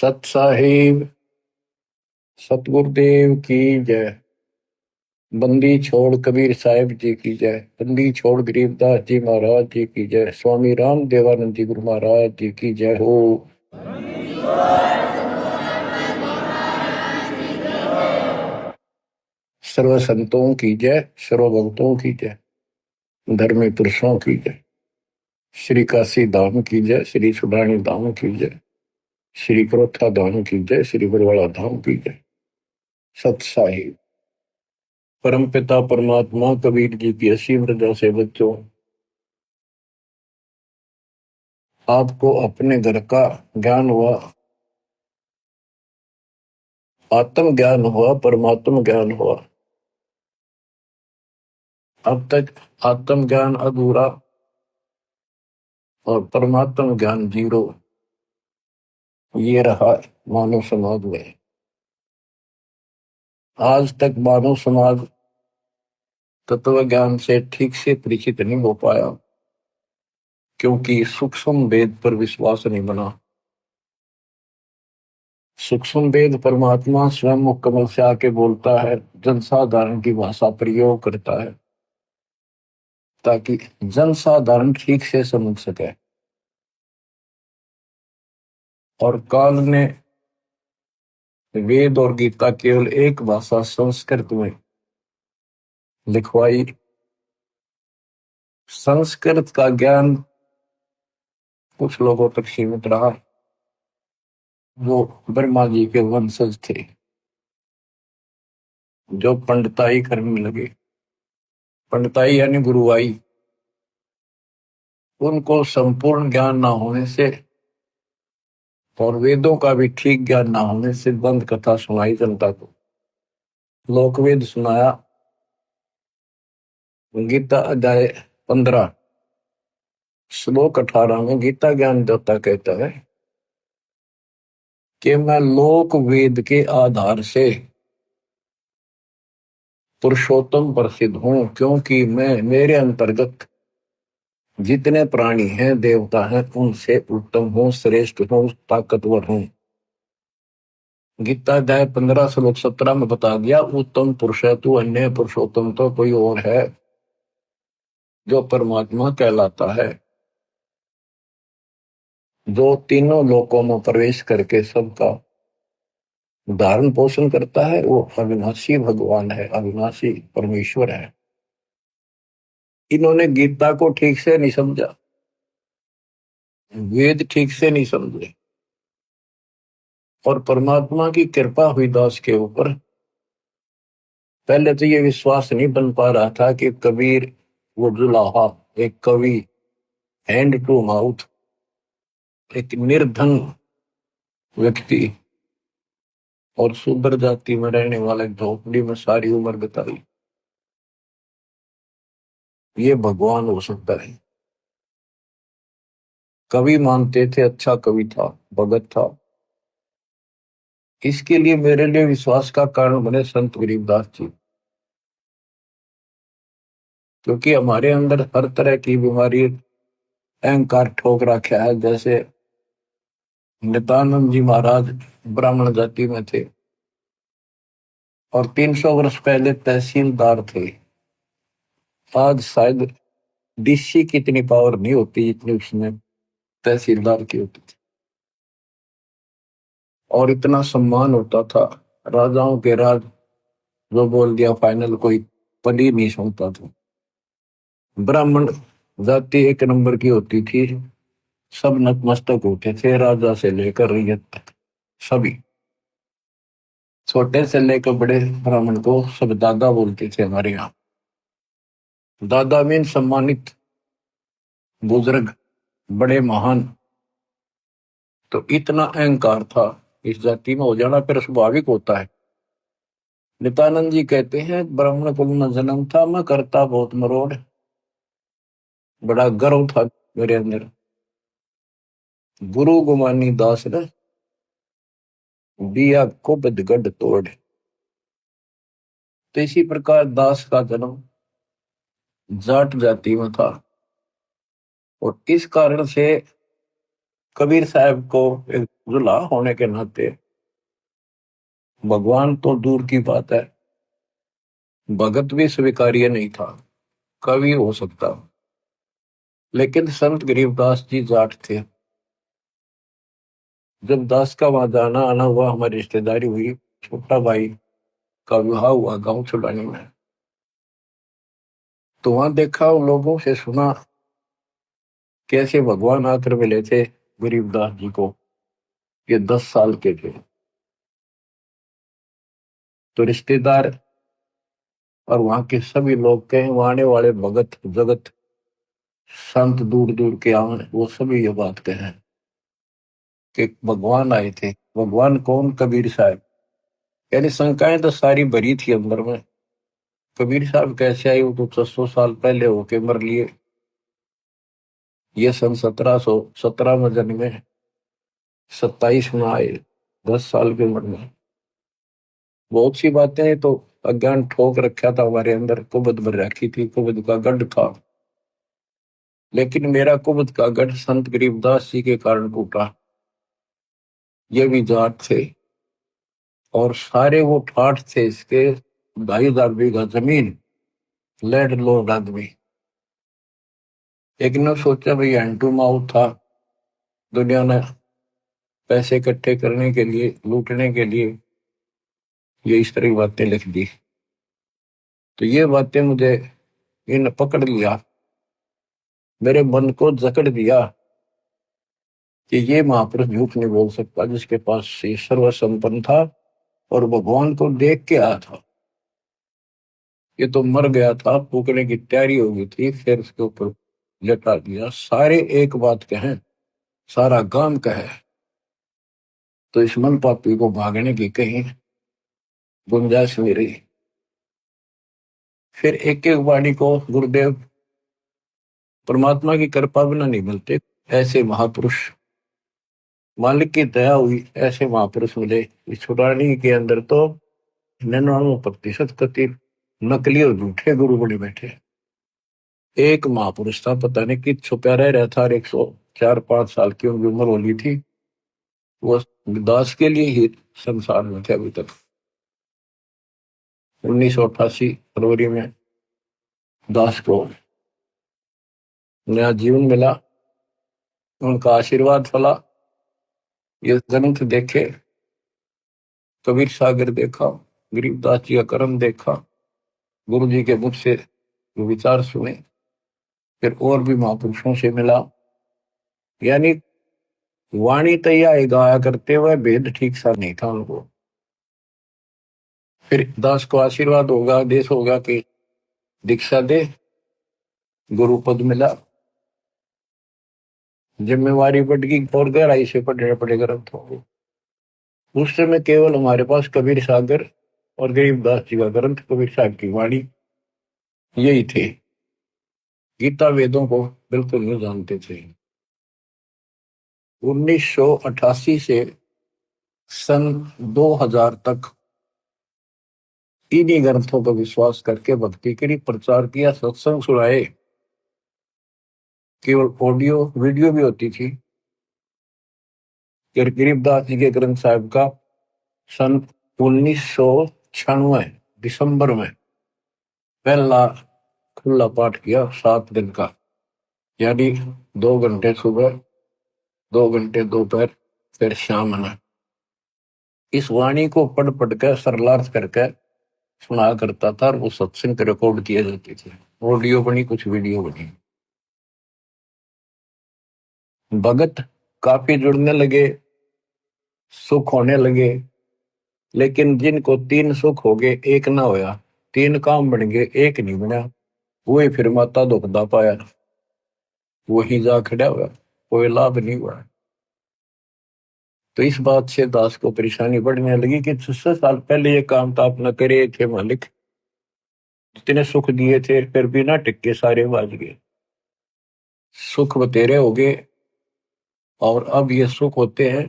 सत साहिब सतगुरुदेव की जय। बंदी छोड़ कबीर साहिब जी की जय। बंदी छोड़ गरीबदास जी महाराज जी की जय। स्वामी राम देवानंद जी गुरु महाराज जी की जय हो। सर्व संतों की जय, सर्व भक्तों की जय, धर्मी पुरुषों की जय। श्री काशी धाम की जय, श्री सुडानी धाम की जय, श्री क्रोथा धाम की जय, श्री बरवाड़ा धाम की जय। सत साहिब परम पिता परमात्मा कबीर जी की असीम रजा से बच्चों, आपको अपने घर का ज्ञान हुआ, आत्म ज्ञान हुआ, परमात्म ज्ञान हुआ। अब तक आत्म ज्ञान अधूरा और परमात्म ज्ञान जीरो, ये रहा मानव समाज में। आज तक मानव समाज तत्व ज्ञान से ठीक से परिचित नहीं हो पाया, क्योंकि सूक्ष्म वेद पर विश्वास नहीं बना। सूक्ष्म वेद परमात्मा स्वयं मुख कमल से आके बोलता है, जनसाधारण की भाषा प्रयोग करता है, ताकि जनसाधारण ठीक से समझ सके। और काल ने वेद और गीता केवल एक भाषा संस्कृत में लिखवाई। संस्कृत का ज्ञान कुछ लोगों तक सीमित रहा, वो ब्रह्मा जी के वंशज थे जो पंडिताई करने लगे। पंडिताई यानी गुरुवाई। उनको संपूर्ण ज्ञान ना होने से और वेदों का भी ठीक ज्ञान ना होने से बंद कथा सुनाई जनता को। लोकवेद सुनाया। गीता अध्याय 15 श्लोक 18 में गीता ज्ञान देवता कहता है कि मैं लोक वेद के आधार से पुरुषोत्तम प्रसिद्ध हूं, क्योंकि मैं मेरे अंतर्गत जितने प्राणी हैं, देवता हैं, उनसे उत्तम हूं, श्रेष्ठ हूं, ताकतवर हूं। गीता अध्याय 15 श्लोक 17 में बता दिया, उत्तम पुरुष है तू, अन्य पुरुषोत्तम तो कोई और है जो परमात्मा कहलाता है, जो तीनों लोकों में प्रवेश करके सबका धारण पोषण करता है। वो अविनाशी भगवान है, अविनाशी परमेश्वर है। इन्होंने गीता को ठीक से नहीं समझा, वेद ठीक से नहीं समझे, और परमात्मा की कृपा हुई दास के ऊपर। पहले तो ये विश्वास नहीं बन पा रहा था कि कबीर वो जुलाहा, एक कवि, हैंड टू माउथ, एक निर्धन व्यक्ति और शूद्र जाति में रहने वाले झोपड़ी में सारी उम्र बिताई, ये भगवान हो सकता है। कवि मानते थे, अच्छा कवि था, भगत था। इसके लिए मेरे लिए विश्वास का कारण बने संत गरीबदास जी, क्योंकि हमारे अंदर हर तरह की बीमारी अहंकार ठोक रखा है। जैसे नित्यानंद जी महाराज ब्राह्मण जाति में थे और 300 वर्ष पहले तहसीलदार थे। आज शायद डीसी की इतनी पावर नहीं होती जितनी उसमें तहसीलदार की होती थी, और इतना सम्मान होता था। राजाओं के राज जो बोल दिया फाइनल, कोई पद ही नहीं सुनता था। ब्राह्मण जाति एक नंबर की होती थी, सब नतमस्तक होते थे, राजा से लेकर रैयत तक। सभी, छोटे से लेकर बड़े ब्राह्मण को सब दादा बोलते थे हमारे यहाँ। दादा मीन सम्मानित, बुजुर्ग, बड़े महान। तो इतना अहंकार था इस जाति में हो जाना फिर स्वाभाविक होता है। नित्यानंद जी कहते हैं, ब्राह्मण कुल में जन्म था, मैं करता बहुत मरोड़, बड़ा गर्व था मेरे अंदर। गुरु गुमानी दास ने दिया को बदगढ़ तोड़। तो इसी प्रकार दास का जन्म जाट जाति में था, और इस कारण से कबीर साहब को एक दूल्हा होने के नाते भगवान तो दूर की बात है, भगत भी स्वीकार्य नहीं था। कवि हो सकता, लेकिन संत गरीबदास जी जाट थे। जब दास का वहां जाना आना हुआ, हमारी रिश्तेदारी हुई, छोटा भाई का विवाह हुआ गांव छुड़ाने में, तो वहां देखा, उन लोगों से सुना कैसे भगवान आकर मिले थे गरीबदास जी को। ये 10 साल के थे। तो रिश्तेदार और वहां के सभी लोग कहें, वहां आने वाले भगत जगत संत दूर दूर के आए, वो सभी ये बात कहें कि भगवान आए थे। भगवान कौन? कबीर साहब। यानी शंकाएं तो सारी भरी थी अंदर में। कबीर साहब कैसे आए? वो तो 600 साल पहले होके मर लिए। ये सन 1717 में जन्मे, 27 में आए, 10 साल की उम्र में। बहुत सी बातें तो अज्ञान ठोक रखा था हमारे अंदर, कुबद भर रखी थी, कुबद का गढ़ था। लेकिन मेरा कुबद का गढ़ संत गरीबदास जी के कारण टूटा। ये भी जाट थे और सारे वो ठाठ थे इसके 2,500 बीघा जमीन, लैंड लॉर्ड आदमी। एक ने सोचा भाई हैंड टू माउथ था, दुनिया ने पैसे इकट्ठे करने के लिए, लूटने के लिए ये इस तरह की बातें लिख दी। तो ये बातें मुझे इन पकड़ लिया, मेरे मन को जकड़ दिया कि ये महापुरुष झूठ नहीं बोल सकता, जिसके पास ये सर्व संपन्न था और भगवान को देख के आया था। ये तो मर गया था, फूकने की तैयारी हो गई थी, फिर उसके ऊपर लटा दिया। सारे एक बात कहें, सारा गांव कहे, तो इस मन पापी को भागने की कहीं गुंजाइश नहीं रही। फिर एक एक वाणी को गुरुदेव, परमात्मा की कृपा बिना नहीं मिलते ऐसे महापुरुष, मालिक की दया हुई ऐसे महापुरुष मिले। इस छुड़ानी के अंदर तो 99% कति नकली और झूठे गुरु बने बैठे। एक महापुरुष था, पता नहीं कि छुपा रह रहा था। 104-5 साल की उनकी उम्र होनी थी। वो दास के लिए ही संसार में थे अभी तक। 1988 फरवरी में दास को नया जीवन मिला, उनका आशीर्वाद फला। ये ग्रंथ देखे, कबीर सागर देखा, गरीबदास जी का कर्म देखा, गुरु जी के मुख से विचार सुने, फिर और भी महापुरुषों से मिला। यानी वाणी तैयार गाया करते हुए भेद ठीक सा नहीं था उनको। फिर दास को आशीर्वाद होगा, आदेश होगा कि दीक्षा दे, गुरु पद मिला, जिम्मेवारी बढ़ गई और गहराई से पढ़ने पड़े ग्रंथ होंगे। उस समय केवल हमारे पास कबीर सागर और गरीबदास जी का ग्रंथ, कबीर साहब की वाणी, यही थे। गीता वेदों को बिल्कुल नहीं जानते थे। 1988 से सन 2000 तक इन्हीं ग्रंथों पर विश्वास करके भक्ति करी, प्रचार किया, सत्संग सुनाए। केवल ऑडियो वीडियो भी होती थी। गरीबदास जी के ग्रंथ साहब का सन 1996 दिसंबर में पहला खुला पाठ किया, 7 दिन का। यानी 2 घंटे सुबह, 2 घंटे दोपहर, फिर शाम में। इस वाणी को पढ़ पढ़ कर सरलार्थ करके सुना करता था और वो सत्संग रिकॉर्ड किए जाते थे। ऑडियो बनी, कुछ वीडियो बनी। भगत काफी जुड़ने लगे, सुख होने लगे। लेकिन जिनको 3 सुख हो गए, एक ना होया। 3 काम बन गए, एक नहीं बना। वही फिर माता दुखदा पाया, वही जा खड़ा हुआ, कोई लाभ नहीं हुआ। तो इस बात से दास को परेशानी बढ़ने लगी कि 600 साल पहले ये काम तो आप न करे थे मालिक, इतने सुख दिए थे, फिर भी ना टिक्के, सारे बाज गए। सुख बतेरे हो गए और अब ये सुख होते हैं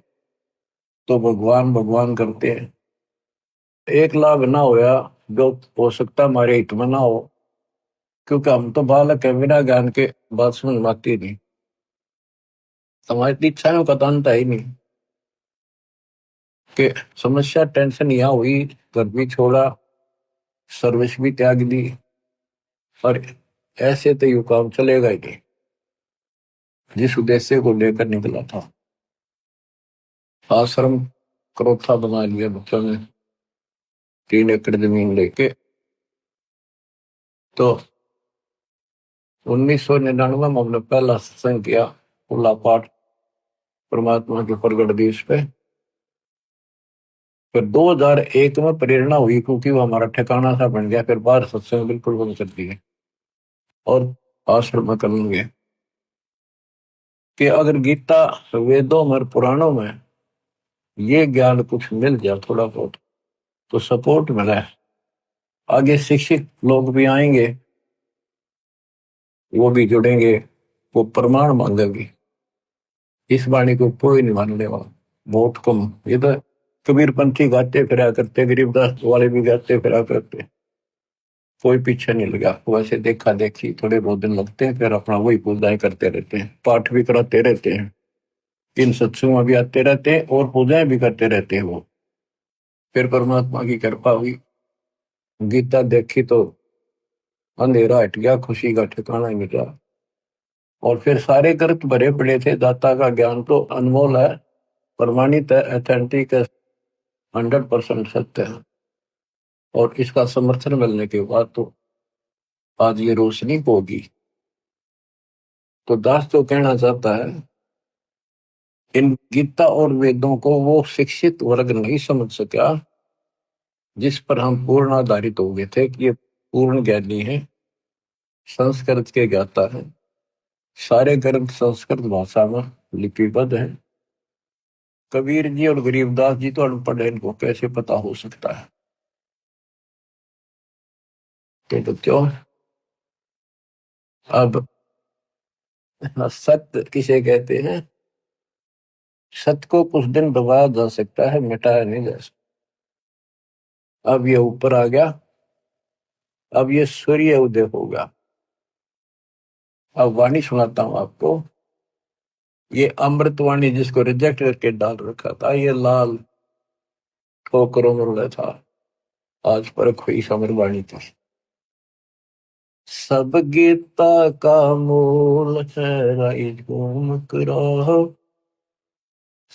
तो भगवान भगवान करते हैं। एक लाभ ना होया जो हो सकता हमारे हित में ना हो, क्योंकि हम तो बालक है, बिना ज्ञान के बात समझ में आती नहीं। हमारी इच्छाओं का तो अंत है ही नहीं कि समस्या टेंशन यहाँ हुई, घर भी छोड़ा, सर्विस भी त्याग दी, और ऐसे तो यू काम चलेगा ही नहीं। जिस उद्देश्य को लेकर निकला था, आश्रम क्रोथा बना लिया बच्चों ने, 3 एकड़ जमीन लेके। तो 1999 में हमने पहला सत्संग किया, खुला पाठ परमात्मा के प्रगट दिवस पे। फिर 2001 में प्रेरणा हुई, क्योंकि वो हमारा ठिकाना सा बन गया। फिर बाहर सत्संग बिल्कुल बंद कर दिए और आश्रम में करेंगे कि अगर गीता, वेदों में, पुराणों में ये ज्ञान कुछ मिल जाए थोड़ा बहुत, तो सपोर्ट मिला है, आगे शिक्षित लोग भी आएंगे, वो भी जुड़ेंगे, वो प्रमाण मांगेंगे। इस वाणी को कोई नहीं मानने वाला, बहुत कम। ये तो कबीरपंथी गाते फिरा करते, गरीबदास वाले भी गाते फिरा करते, कोई पीछे नहीं लगा। वैसे देखा देखी थोड़े बहुत दिन लगते हैं, फिर अपना वही पूजाएं करते रहते हैं, पाठ भी कराते रहते हैं, इन सत्संगों में भी आते रहते हैं और पूजाएं भी करते रहते हैं वो। फिर परमात्मा की कृपा हुई, गीता देखी तो अंधेरा हट गया, खुशी का ठिकाना ही मिला। और फिर सारे ग्रंथ भरे पड़े थे, दाता का ज्ञान तो अनमोल है, प्रमाणित है, अथेंटिक है, 100% सत्य है। और इसका समर्थन मिलने के बाद तो आज ये रोशनी होगी। तो दास तो कहना चाहता है, इन गीता और वेदों को वो शिक्षित वर्ग नहीं समझ सका जिस पर हम पूर्ण आधारित हो गए थे कि ये पूर्ण ज्ञानी है, संस्कृत के ज्ञाता है, सारे ग्रंथ संस्कृत भाषा में लिपिबद्ध है। कबीर जी और गरीबदास जी तो अनपढ़ है, इनको कैसे पता हो सकता है? तो बच्चों, अब सत्य किसे कहते हैं? सत्य को कुछ दिन दबाया जा सकता है, मिटाया नहीं जा सकता। अब ये ऊपर आ गया, अब ये सूर्य उदय होगा। अब वाणी सुनाता हूं आपको, ये अमृतवाणी जिसको रिजेक्ट करके डाल रखा था, ये लाल ठोकरों में रुला था, आज परख हुई समरवाणी थी। सब गीता का मूल है, राई झूम कराहो,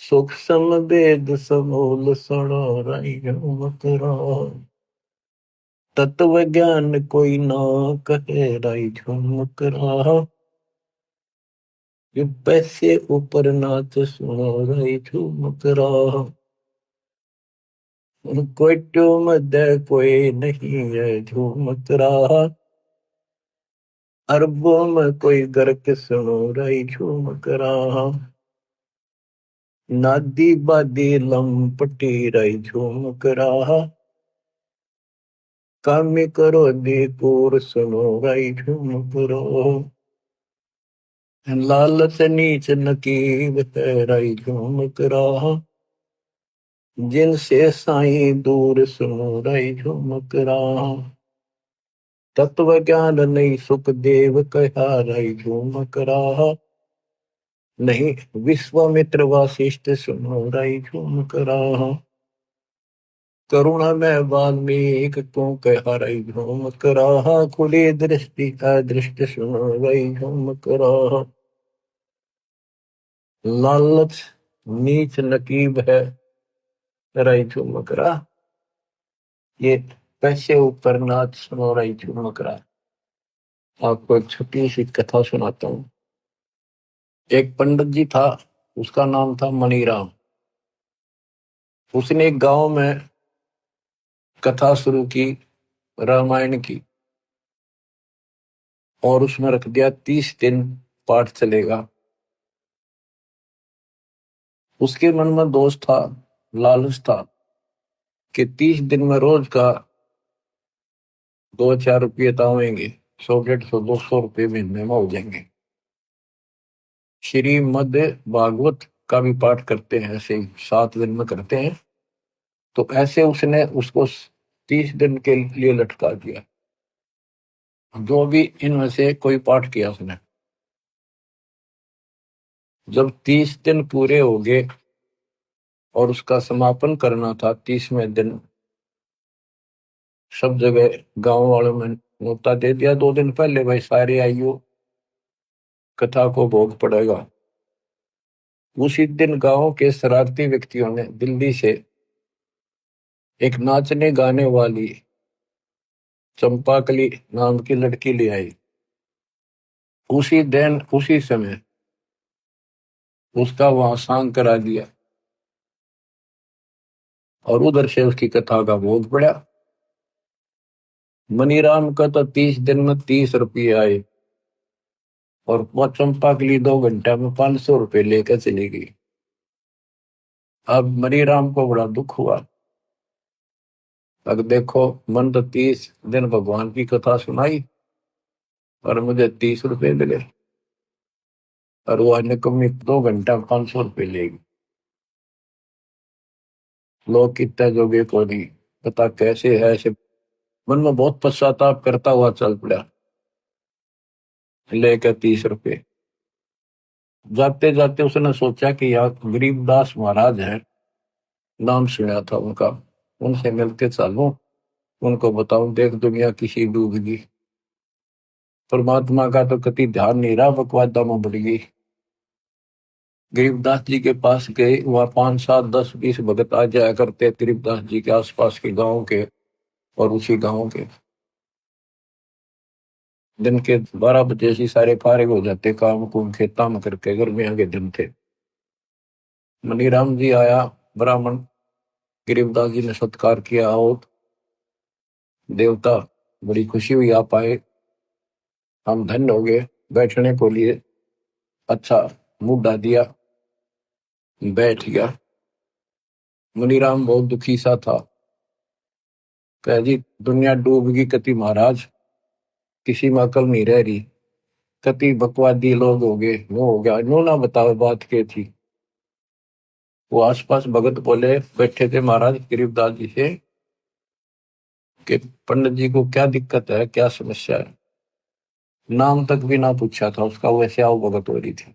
सुख सम वेद समूल सुनो, राई झूम कराहो। तत्व ज्ञान कोई ना कहे, राई झूम कराहो, ये पैसे ऊपर नाच सुनो, राई झूम कराहो। कोई ट्यूम दे कोई नहीं है, झूम कराहा, अरबों में कोई गर्क सुनो, राई झूम कराहा। नादी बादी लंपटी, राई झूम कराहा, कामी करो दी कूर सुनो, राई झूम करो। लालच नीच नकीब है, राई झूम कराहा, जिनसे साईं दूर सुनो, राई झूम कराहा। तत्व ज्ञान नहीं सुख देव कहा, राई झूम कराहा, नहीं विश्वामित्र वासिष्ठ सुनो, राई झूम कराहा। करुणा में वाल्मीक को कहा, राई झूम कराहा, खुली दृष्टि अदृष्ट सुनो, राई झूम कराहा। लालच नीच नकीब है, राई झूम करा, ये पैसे ऊपर नाच सुनो, राई झूम करा। आपको एक छोटी सी कथा सुनाता हूँ। एक पंडित जी था, उसका नाम था मनीराम। उसने एक गांव में कथा शुरू की, रामायण की, और उसमें रख दिया 30 दिन पाठ चलेगा। उसके मन में दोष था, लालच था कि 30 दिन में रोज का 2-4 रुपये तो आएंगे, 100-150-200 रुपये महीने में हो जाएंगे। श्रीमद् भागवत का भी पाठ करते हैं, ऐसे ही 7 दिन में करते हैं। तो ऐसे उसने उसको 30 दिन के लिए लटका दिया। जो भी इनमें से कोई पाठ किया उसने, जब 30 दिन पूरे हो गए और उसका समापन करना था 30वें दिन, सब जगह गांव वालों में न्योता दे दिया 2 दिन पहले, भाई सारे आइयो, कथा को भोग पड़ेगा। उसी दिन गांव के शरारती व्यक्तियों ने दिल्ली से एक नाचने गाने वाली चंपाकली नाम की लड़की ले आई। उसी दिन उसी समय उसका वहां सांग करा दिया और उधर से उसकी कथा का भोग पड़ा। मनीराम का तो 30 दिन में 30 रुपये आए और वह चंपाकली 2 घंटे में 500 रुपये लेकर चली गई। अब मनीराम को बड़ा दुख हुआ। अब देखो, मन तो 30 दिन भगवान की कथा सुनाई और मुझे 30 रुपये मिले, और वो निकम्मी 2 घंटा 500 रुपये लेगी। लोग कितने जोगे को नहीं पता कैसे है ऐसे। मन में बहुत पश्चाताप करता हुआ चल पड़ा, लेकर 30 रुपये। जाते जाते उसने सोचा कि यार गरीबदास महाराज है, नाम सुना था उनका, उनसे मिलके चलूं, उनको बताऊं देख दुनिया किसी डूबगी, परमात्मा का तो कति ध्यान नहीं रहा, बकवादा में बढ़ गई। गरीबदास जी के पास गए, वहां 5 7 10 20 भगत आ जाया करते गरीबदास जी के आसपास के गांव के और उसी गांव के। दिन के 12 बजे से सारे फारिग हो जाते, काम कुम खेता में करके, गर्मियों के दिन थे। मनीराम जी आया, ब्राह्मण गरीबदास जी ने सत्कार किया, आओ देवता, बड़ी खुशी हुई आप आए, हम धन्य हो गए, बैठने को लिए अच्छा मुद्दा दिया, बैठ गया। मुनीराम बहुत दुखी सा था, कह जी दुनिया डूबगी कति महाराज, किसी में अकल नहीं रह रही, कति बकवादी लोग हो गए, वो हो गया, नो ना बताओ बात क्या थी। वो आसपास भगत बोले बैठे थे महाराज गरीबदास जी से कि पंडित जी को क्या दिक्कत है, क्या समस्या है। नाम तक भी ना पूछा था उसका, वैसे आओ भगत हो रही थी।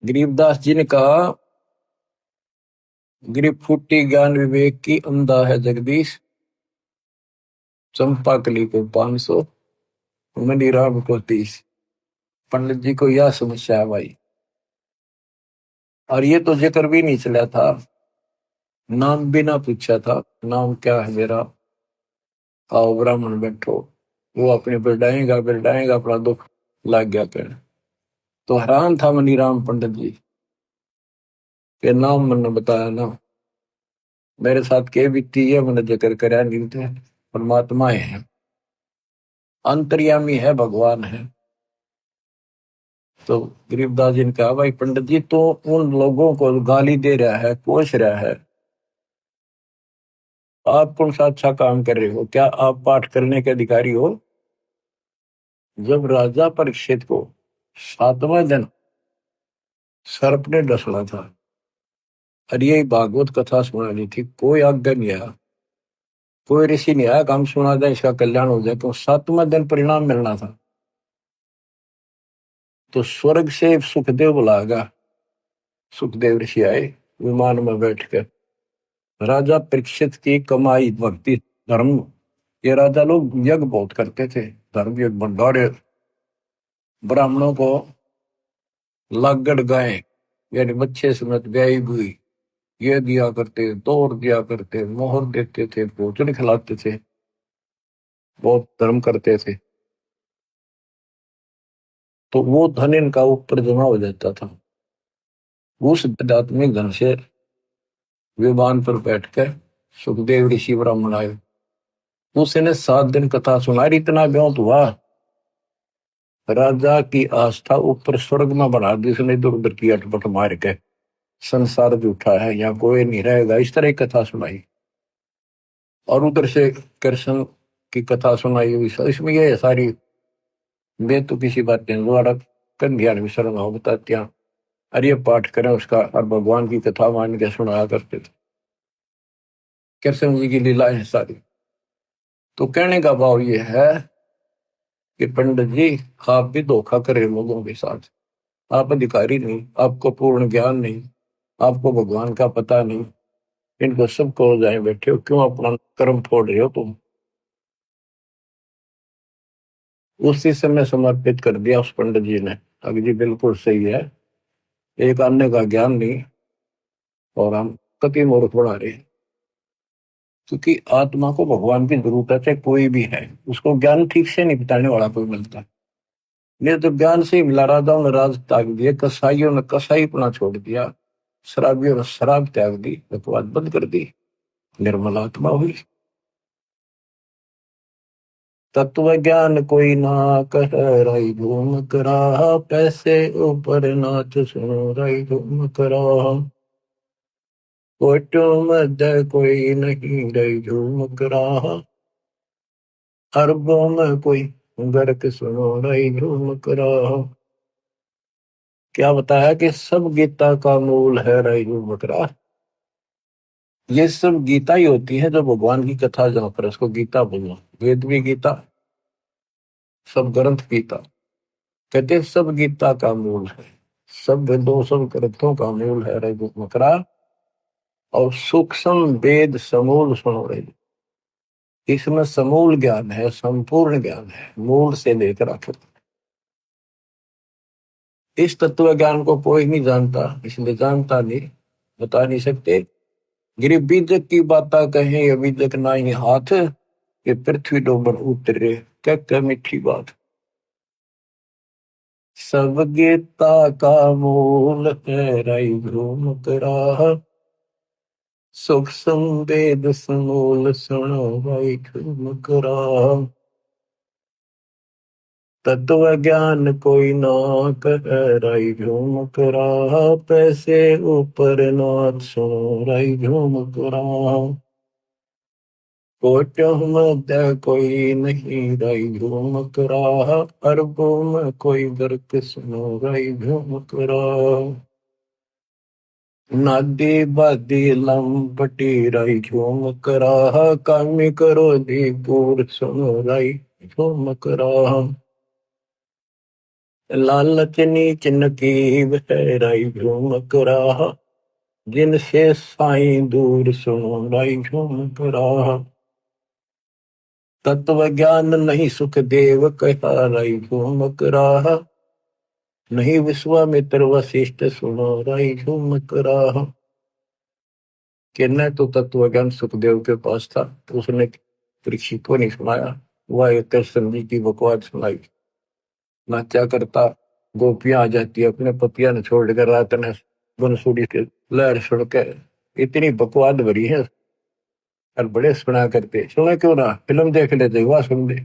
गरीबदास जी ने कहा, गिरिप फूटी ज्ञान विवेक की, अंधा है जगदीश, चंपाकली को 500, मनीराम को 30। पंडित जी को यह समस्या है भाई, और ये तो जिक्र भी नहीं चला था, नाम भी ना पूछा था, नाम क्या है मेरा, आओ ब्राह्मण बैठो। वो अपने बिरडाएगा बिरडाएगा, अपना दुख लग गया कहने। तो हैरान था मनीराम पंडित जी के नाम मैंने बताया ना, मेरे साथ के बीती है मैंने जिक्र कराया नहीं थे, परमात्मा है, अंतर्यामी है, भगवान है। तो गरीबदास जी ने कहा, भाई पंडित जी तो उन लोगों को गाली दे रहा है, कोस रहा है, आप कौन सा अच्छा काम कर रहे हो, क्या आप पाठ करने के अधिकारी हो। जब राजा परीक्षित को 7वां दिन सर्प ने डसना था और ये भागवत कथा सुनानी थी, कोई आज्ञा नहीं आया, कोई ऋषि नहीं आया, काम सुना दे इसका कल्याण हो जाए, तो 7वां दिन परिणाम मिलना था। तो स्वर्ग से सुखदेव बुलाएगा, सुखदेव ऋषि आए विमान में बैठकर, राजा परीक्षित की कमाई भक्ति धर्म, ये राजा लोग यज्ञ बहुत करते थे, धर्म यज्ञ भंडारे, ब्राह्मणों को लागड़ गाय यानी बच्चे समेत ब्याई हुई ये दिया करते, तोड़ दिया करते, मोहर देते थे, भोजन खिलाते थे, बहुत धर्म करते थे। तो वो धन इनका ऊपर जमा हो जाता था। उस आध्यात्मिक धन से विमान पर बैठकर सुखदेव ऋषि ब्राह्मण आए, उसने 7 दिन कथा सुनाई, इतना व्योत हुआ, राजा की आस्था ऊपर स्वर्ग में बढ़ा दी उसने, इधर उधर की अटपट मार के, संसार झूठा है, यहाँ कोई नहीं रहेगा, इस तरह की कथा सुनाई। और उधर से कृष्ण की कथा सुनाई हुई, इसमें ये सारी वे तो किसी बात नहीं, द्वारा कंधिया विसरण हो बताते हैं, अरे पाठ करें उसका, और भगवान की कथा मान के सुनाया करते थे, कृष्ण जी की लीलाएं सारी। तो कहने का भाव ये है कि पंडित जी आप भी धोखा करें लोगों के साथ, आप अधिकारी नहीं, आपको पूर्ण ज्ञान नहीं, आपको भगवान का पता नहीं, इनको सबको जाए बैठे हो, क्यों अपना कर्म फोड़ रहे हो तुम? उसी समय समर्पित कर दिया उस पंडित जी ने। अभी जी बिल्कुल सही है, एक अन्य का ज्ञान नहीं और हम कति मूर्ख बना रहे हैं। क्योंकि आत्मा को भगवान की जरूरत है, चाहे कोई भी है, उसको ज्ञान ठीक से नहीं बताने वाला कोई मिलता। नहीं तो ज्ञान से ही मिला, राजाओं ने राज त्याग दिया, कसाईयों ने कसाईपना छोड़ दिया, शराबियों ने शराब त्याग दी, बकवास बंद कर दी, निर्मल आत्मा हुई। तत्व ज्ञान कोई ना कह, राई घूम करा, पैसे ऊपर नाच सुनो, राई घूम करा। कोटो मध्य कोई नहीं, राई झूम करा, अरबों में कोई गर्क सुनो, राई झूम करा। क्या बताया कि सब गीता का मूल है राई झूम करा। ये सब गीता ही होती है, जो भगवान की कथा जहाँ पर उसको गीता बोलना। वेद भी गीता, सब ग्रंथ गीता, कहते हैं सब गीता का मूल है, सब वेदों सब ग्रंथों का मूल है रे मकरा। और सूक्ष्म वेद समूल सुनो रे, इसमें समूल ज्ञान है, संपूर्ण ज्ञान है, मूल से लेकर आखिर। इस तत्व ज्ञान को कोई नहीं जानता, इसलिए जानता नहीं, बता नहीं सकते। गिरी बीजक की बाता कहे, बीजक ना ही हाथ, ये पृथ्वी डोबर उतरे, क्या मीठी बात। सब गीता का मूल है राई घूम करा, सुख संवेद समूल सुनो राई घूम करा। तत्व ज्ञान कोई ना कह, राई घूम करा, पैसे ऊपर नाथ सुनो, राई घूम करा। कोटों मध्य कोई नहीं, राई घूम करा, अरबों में कोई गर्क सुनो, राई घूम करा। नादी बादी लंपटी, राई झूम करा, कामी करो दी पूर सुनो, राई झूम करा। लालच नीच नकीब है, राई झूम करा, जिनसे साईं दूर सुनो, राई झूम करा। तत्व ज्ञान नहीं सुख देव कहा, राई झूम करा, नहीं विश्वामित्र वशिष्ठ सुनो, राई झूम करा। कि न तो तत्व ज्ञान सुखदेव के पास था, तो उसने परीक्षित को नहीं सुनाया, वह एक संधि की बकवास सुनाई। नाचा करता, गोपियां आ जाती, अपने पतिया ने छोड़कर रात ने बंसुरी के लहर सुन के, इतनी बकवास भरी है। और बड़े सुना करते, सुने क्यों ना, फिल्म देख लेते, वह सुन ले,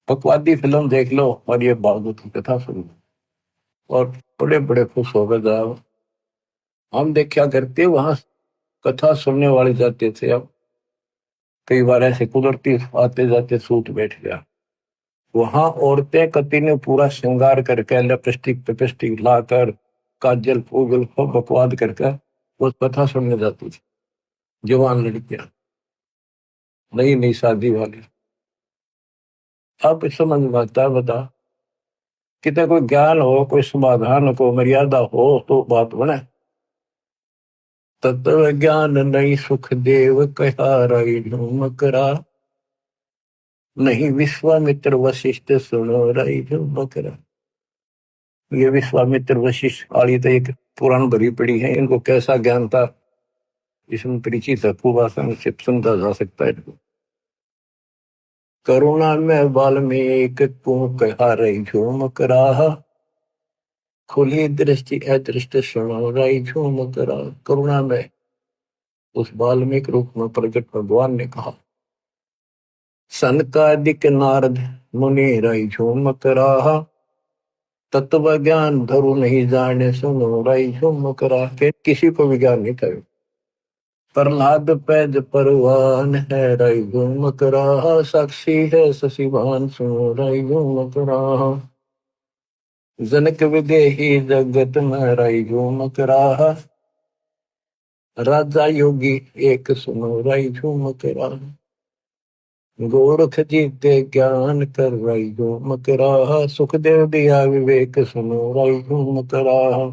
बकवादी फिल्म देख लो और ये भागवत की कथा सुन लो, और बड़े बड़े खुश हो गए। जाओ, हम देखा करते वहां कथा सुनने वाले जाते थे। अब कई बार ऐसे कुदरती आते जाते सूत बैठ गया, वहां औरतें कति ने पूरा श्रृंगार करके, लिपस्टिक पिपस्टिक लाकर, काजल फूगल सब बकवाद करके वो कथा सुनने जाती थी। जवान लड़कियां, नई नई शादी वाली। अब समझ में आता है, बता, कितने कोई ज्ञान हो, कोई समाधान हो, मर्यादा हो तो बात बने। तत्व ज्ञान नहीं सुख देव कहा, राई झूम करा, नहीं विश्वामित्र वशिष्ठ सुनो, राई झूम करा। ये विश्वामित्र वशिष्ठ वाली तो एक पुराण भरी पड़ी है, इनको कैसा ज्ञान था इसमें परिचित है, खूब आसान से समझा जा सकता है इनको। करुणा में वाल्मीकि को कहा, रही झूम करा, खुली दृष्टि अदृष्ट सुनो, रही झूम करा। करुणा में उस वाल्मीकि रूप में प्रकट भगवान ने कहा, सनकादिक नारद मुनि, रही झूम करा, तत्व ज्ञान धरु नहीं जाने सुनो, रही झूम करा। के किसी को भी ज्ञान नहीं था। प्रहलाद पैद परवान है, रई घूम करा, साक्षी है शशिभान सुनो, रई घूम करा। जनक विदेही जगत में, रई घूम करा, राजा योगी एक सुनो, रई झूम करा। गोरख जीते ज्ञान कर रही जो मकराहा, सुखदेव दिया विवेक सुनो रही जो मकराहा।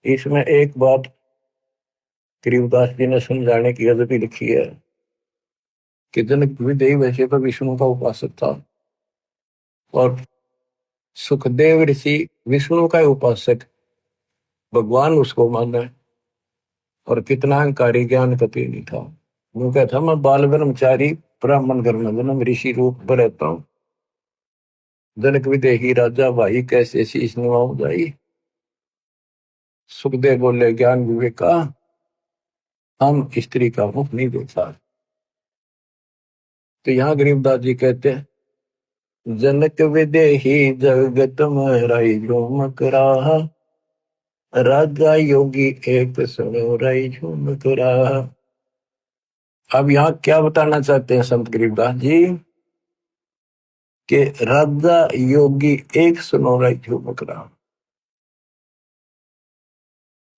इसमें एक बात गरीबदास जी ने समझाने की अदबी लिखी है कि जनक विदेही वैसे तो विष्णु का उपासक था और सुखदेव ऋषि विष्णु का उपासक, भगवान उसको माना है और कितना अहंकारी, ज्ञान कति नहीं था। वो कहता मैं बाल ब्रह्मचारी ब्राह्मण घर में जन्म ऋषि रूप में रहता हूँ। जनक विदेही राजा भाई कैसे शीश नवाऊं जाई। सुखदेव बोले ज्ञान विवेक का हम स्त्री का मुख नहीं देखा। तो यहाँ गरीबदास जी कहते हैं जनक विदेही जगत में रही झूमक रहा, राजा योगी एक सुनो रही झूमक रहा। अब यहाँ क्या बताना चाहते हैं संत गरीबदास जी कि राजा योगी एक सुनो रही झूमक रहा।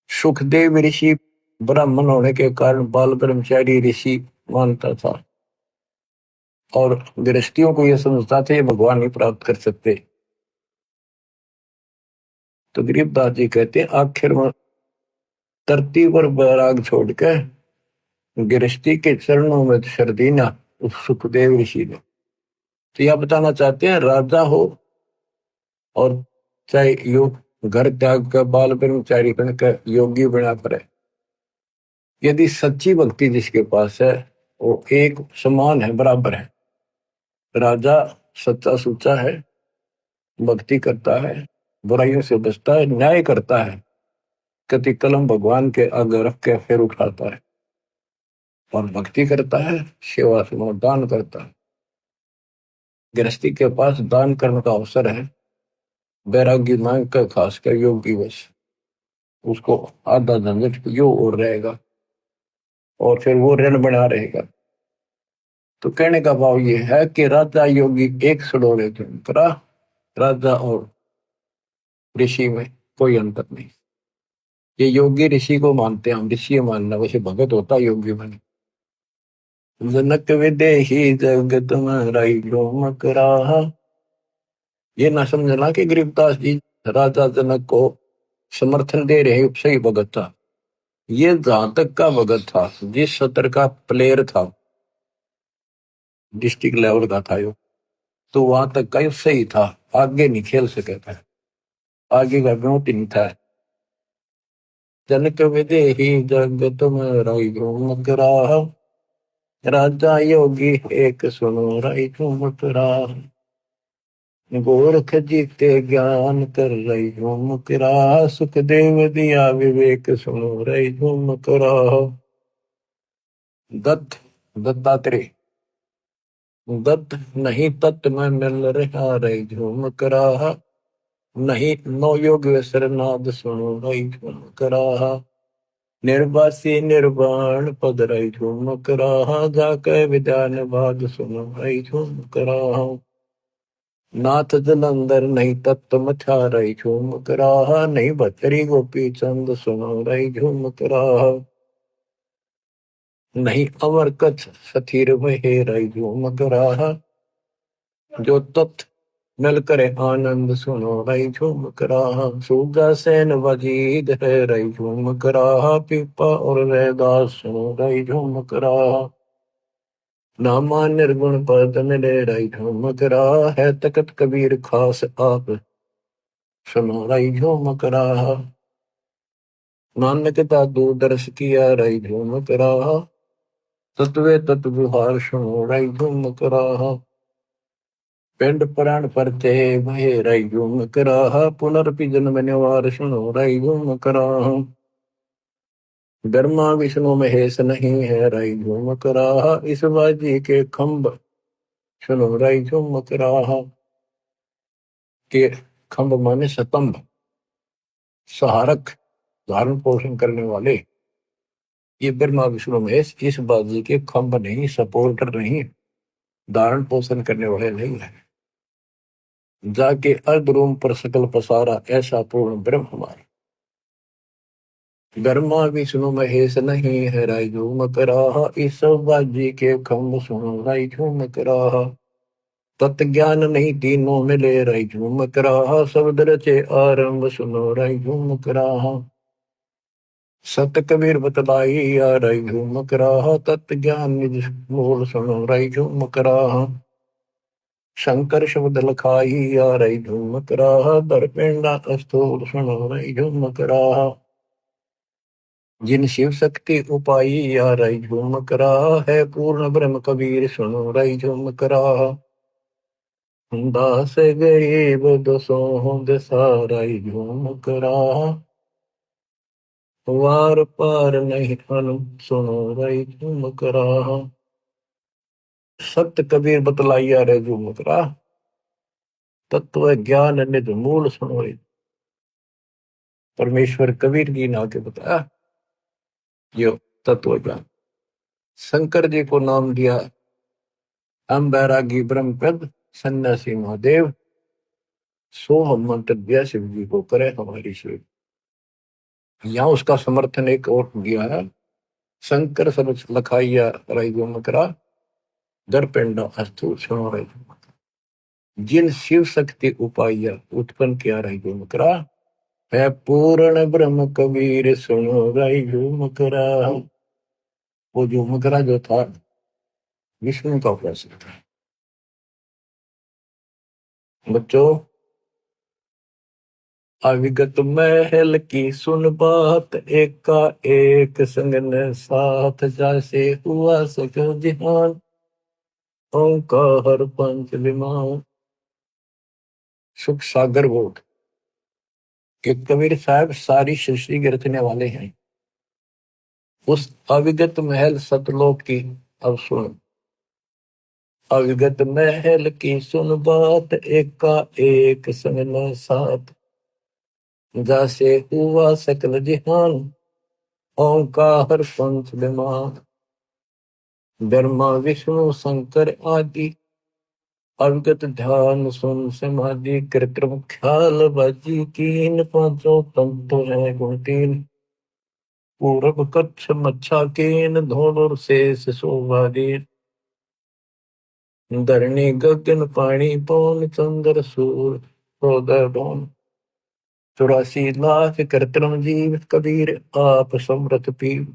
सुखदेव ऋषि ब्राह्मण होने के कारण बाल ब्रह्मचारी ऋषि मानता था और गृहस्थियों को यह समझता था ये भगवान नहीं प्राप्त कर सकते। तो गरीबदास जी कहते हैं आखिर में धरती पर बैराग छोड़ के गृहस्थी के चरणों में शर दीना उस सुखदेव ऋषि ने। तो यह बताना चाहते हैं राजा हो और चाहे योग घर त्याग कर बाल ब्रह्मचारी बनकर योगी बना पड़े, यदि सच्ची भक्ति जिसके पास है वो एक समान है, बराबर है। राजा सच्चा सुच्चा है, भक्ति करता है, बुराइयों से बचता है, न्याय करता है, कति कलम भगवान के आगे रख के फिर उठाता है और भक्ति करता है, सेवा सुनो दान करता है। गृहस्थी के पास दान करने का अवसर है, बैरागी मांग कर खासकर योगी वश उसको आधा झंझट यो और रहेगा और फिर वो ऋण बना रहेगा। तो कहने का भाव ये है कि राजा योगी एक सड़ोरे करा, राजा और ऋषि में कोई अंतर नहीं। ये योगी ऋषि को मानते हैं, हम ऋषि मानना, वैसे भगत होता योगी बने। जनक विदेही जगत में रही झूमक रहा। ये ना समझना कि गरीबदास जी राजा जनक को समर्थन दे रहे सही भगत था। ये जहां तक का भगत था, जिस सत्र का प्लेयर था, डिस्ट्रिक्ट लेवल का था यो, तो वहां तक का यो सही था, आगे नहीं खेल सके था, आगे का ब्योत नहीं था। जनक विदेही जगत में रही झूमक रहा, राजा योगी एक सुनो रही झूमक रहा। गोरख जीते ज्ञान कर रही झूमक रहा, सुखदेव दिया विवेक सुनो रही झूमक रहा। दत्त दत्तात्रेय दत्त नहीं तत्व में मिल रहा रही झूमक रहा, नहीं नो योग सरनाद सुनो रही झूमक रहा। निर्वासी निर्वाण पद रही झूमक रहा, जाकर विद्यान बाद सुनो रही झूमक रहा। नाथ जलंधर नहीं तत्व मचा रही झूमक रहा, नहीं भतरी गोपी चंद सुनो रही झूमक रहा। नहीं अमर कच्छ सथीर वहे रही झूमक रहा, जो तत्व मिल करे आनंद सुनो रही झूमक रहा। सूजा सेन वजीद है रही झूमक रहा, पीपा और रैदास सुनो रही झूमक रहा। नामा निर्गुण पद मिले रही झूमक रहा, है तकत कबीर खास आप सुनो रही झूमक रहा। नानक दादू दर्श किया रही झूमक रहा, तत्वे तत्व हार सुनो रही झूमक रहा। पिंड प्राण परते भय रही झूमक रहा, पुनर्पि जन्म निवार सुनो रही झूमक रहा। ब्रह्मा विष्णु महेश नहीं है रही झूमक रहा, इस बाजी के खंभ सुनो रही झूमक रहा। के खंभ माने स्तंभ, सहारक, धारण पोषण करने वाले, ये ब्रह्मा विष्णु महेश इस बाजी के खंभ नहीं, सपोर्टर नहीं, धारण पोषण करने वाले नहीं है। जाके अर्ध रूम पर सकल पसारा, ऐसा पूर्ण ब्रह्म हमारा। ब्रह्मा विष्णु महेश नहीं है राय झूम कराहा, इस बाजी के खम्भ सुनो राय झूम कराहा। तत् ज्ञान नहीं तीनों मिले राय झूम कराहा, शब्द रचे आरंभ सुनो राय झूम कराहा। सत कबीर बतलाई या राय झूम कराहा, तत् ज्ञान निज मूल सुनो राय झूम कराहा। शंकर शब्द लखाई या राय झूम कराहा, दरपिंडा अस्तूल सुनो राय झूम कराहा। जिन शिव शक्ति उपाई या राय झूम कराहा, है पूर्ण ब्रह्म कबीर सुनो राय झूम कराहा। दास गरीब दसों दशा राय झूम कराहा, वार पार नहीं अनु सुनो राय झूम कराहा। सत्य कबीर बतलाइया रे झूम करा, तत्व ज्ञान निज मूल सुनो। परमेश्वर कबीर जी ने आके बताया यो तत्व ज्ञान। शंकर जी को नाम दिया हम बैरागी ब्रह्मपद सन्यासी महादेव। सो हम मंत्र दिया शिव जी को करे हमारी शिव। यहाँ उसका समर्थन एक और दिया है, शंकर सब लखाइया राय जो मकरा, दर पिंडा अस्तु सुनो राय। जिन शिव शक्ति उपाया उत्पन्न किया राय जो मकरा, है पूर्ण ब्रह्म कबीर सुनो राय जो मकरा। वो जो मकरा जो था विष्णु का उपासक था। बच्चों, अविगत महल की सुन बात, एक का एक संग ने साथ, जैसे हुआ सको जिहान ओंकार पंच विमान। सुख सागर बोध कि कबीर साहब सारी सृष्टि के रचने वाले हैं। उस अविगत महल सतलोक की अब सुन। अविगत महल की सुन बात, एक का एक संग न साथ, जैसे हुआ सकल जिहान ओंकार पंच विमान। ब्रह्मा विष्णु शंकर आदि अविगत ध्यान सुन समाधि, कृत्रिम ख्याल बाजी कीन, पांचों तंतु है गुण तीन। पूरब कच्छ मच्छा केन, धोनुर शेष शोभादीन। धरणी गगन पानी पौन, चंद्र सूर हृदय डोन। 84 लाख कृत्रिम जीव, कबीर आप समरथ पीव।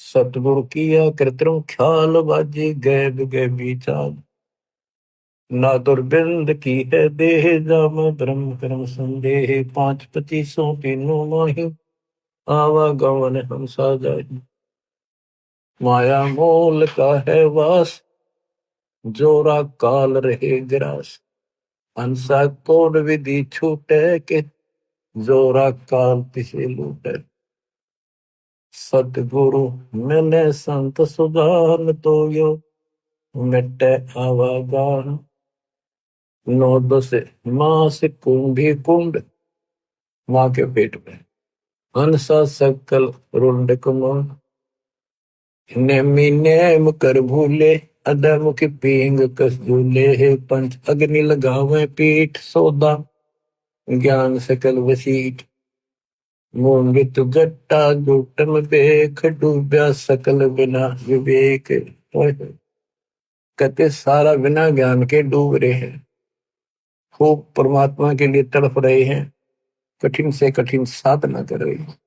सतगुरु किया कृत्रिम ख्याल बाजी, गैब गैबी चाल। ना दुर्बिंद की है देह, जाम ब्रह्म कर्म संदेह। 5 25 तीनों माही, आवागमन हम साजाही। माया मोल का है वास, जोरा काल रहे ग्रास। हंसा कोड विधि छूटे, के जोरा काल तिसे लूटे। सतगुरु मैंने संत सुधान, तो यो मिटे आवागान। 9 10 मास कुंभी कुंड, माँ के पेट में। हंसा सकल रुंड कुमन, नेमी नेम कर भूले। अधम की पींग कस झूले, है पंच अग्नि लगावे पीठ। सौदा ज्ञान सकल वसीठ, मोंगित गट्टा जुटम बेख। डूब्या सकल बिना विवेक। कहते सारा बिना ज्ञान के डूब रहे हैं, खूब परमात्मा के लिए तड़प रहे हैं, कठिन से कठिन साधना कर रहे हैं,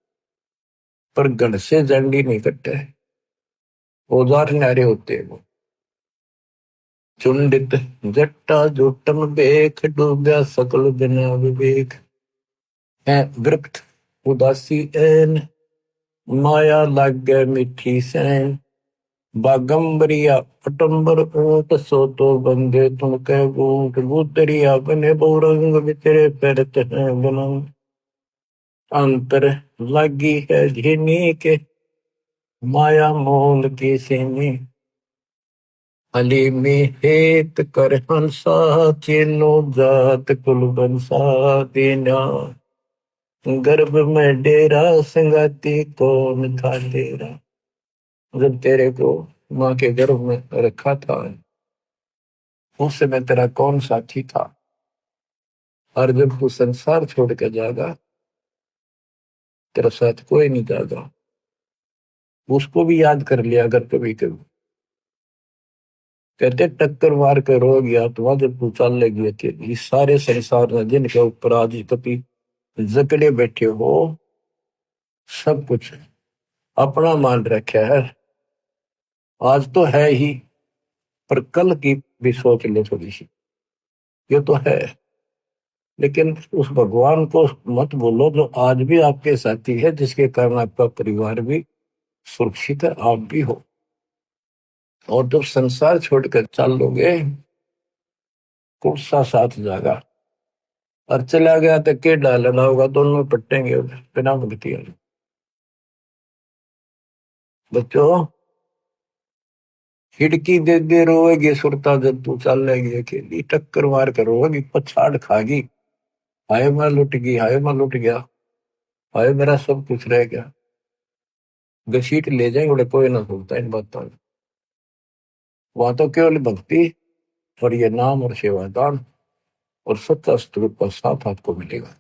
पर गढ़ से जंडी नहीं कटता है। औजार न्यारे होते हैं वो। चुंडित जट्टा जुटम बेख, डूब्या सकल बिना विवेक। है विरक्त उदासी ऐन, माया लाग गए मिठी सैन। बागंबरिया पटंबर ऊंट, सो तो बंदे तुम कह बूट। बूतरिया बने बहुरंग, बितरे पैरत हैं बनंग। अंतर लगी है झिनी के, माया मोल की सीनी। अली में हेत कर हंसा, चीनो जात कुल बंसा। दीना गर्भ में डेरा, संगाती कौन था तेरा। जब तेरे को माँ के गर्भ में रखा था, उस समय तेरा कौन साथी था। और जब तू संसार छोड़ के जाएगा, तेरा साथ कोई नहीं जागा। उसको भी याद कर लिया अगर कभी कभी। कहते टक्कर मार कर रो गया तो जब तू चल लगी अकेली, इस सारे संसार में जिनके ऊपर आज कभी जकड़े बैठे हो, सब कुछ अपना मान रखा है। आज तो है ही, पर कल की भी सोच ले थोड़ी सी। ये तो है, लेकिन उस भगवान को मत बोलो जो आज भी आपके साथी है, जिसके कारण आपका परिवार भी सुरक्षित है, आप भी हो। और जब संसार छोड़कर चल लोगे, कौन सा साथ जागा। और चला गया तो के डालना होगा, दोनों पट्टेंगे बिना भक्ति। बच्चों, खिड़की दे दे रोएगी सुरता जब तू चल लेगी अकेली, टक्कर मार कर रोएगी पछाड़ खागी। हाय मैं लुट गई, हाय मैं लुट गया, हाय मेरा सब कुछ रह गया। घसीट ले जाएंगे बड़े, कोई ना सुनता इन बातों में। वहां तो केवल भक्ति और ये नाम और सेवादान और सच्चा स्वरूप का साथ आपको मिलेगा।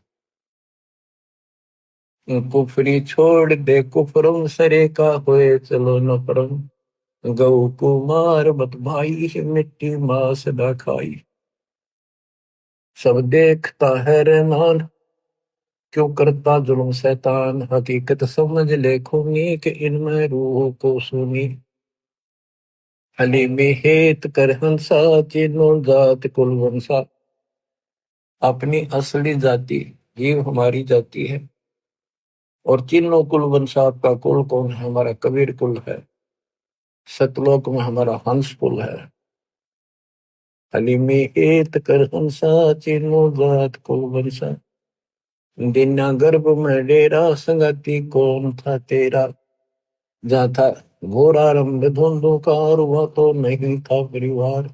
कुफरी छोड़ दे कुफरम सरे का होए चलो न परम, गौ कुमार मत भाई मिट्टी माँ सदा खाई। सब देखता है रहमान, क्यों करता जुल्म शैतान, हकीकत समझ ले खूनी कि इनमें रूह को सुनी। हलीमी हेत कर हंसा, चिन्नो जात कुल वंशा। अपनी असली जाति जीव हमारी जाति है, और चिन्नो कुल वंशा आपका कुल कौन है? हमारा कबीर कुल है। सतलोक में हमारा हंस कुल है। हलीमी हेत कर हंसा, चिन्नो जात कुल वंशा। दीना गर्भ में डेरा, संगति कौन था तेरा? जहाँ था घोर आरंभ धुंधुकार, हुआ तो नहीं था परिवार।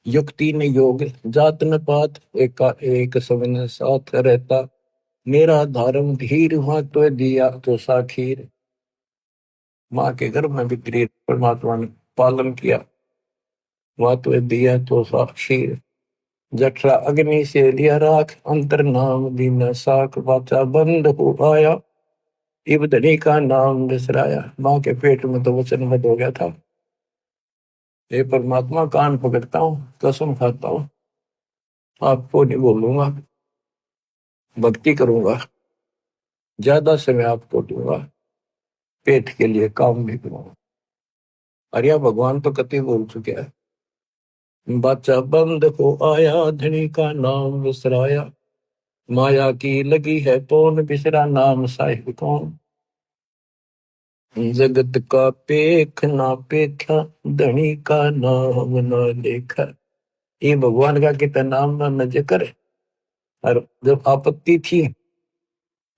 युक्ति ने योग, जात न पात, एका एक सब ने साथ रहता। मेरा धर्म धीर, हुआ तो दिया तो साखीर। माँ के गर्भ में भी धीरे परमात्मा ने पालन किया, हुआ तो दिया तो साक्षीर। जठरा अग्नि से लिया राख, अंतर नाम दीना साख। वाचा बंद हो आया, इब धनी का नाम बिसराया। माँ के पेट में तो वचन बंद हो गया था। हे परमात्मा, कान पकड़ता हूँ, कसम खाता हूँ, आपको नहीं बोलूंगा, भक्ति करूंगा, ज्यादा समय आपको दूंगा, पेट के लिए काम भी करूंगा। अरे भगवान तो कति बोल चुके हैं। बच्चा बंद हो आया, धनी का नाम बिसराया। माया की लगी है पौन, बिसरा नाम साहिब कौन। जगत का पेख ना पेखा, धनी का नाम ना देखा। ये भगवान का कितना नाम ना न जिक्र है। और जब आपत्ति थी,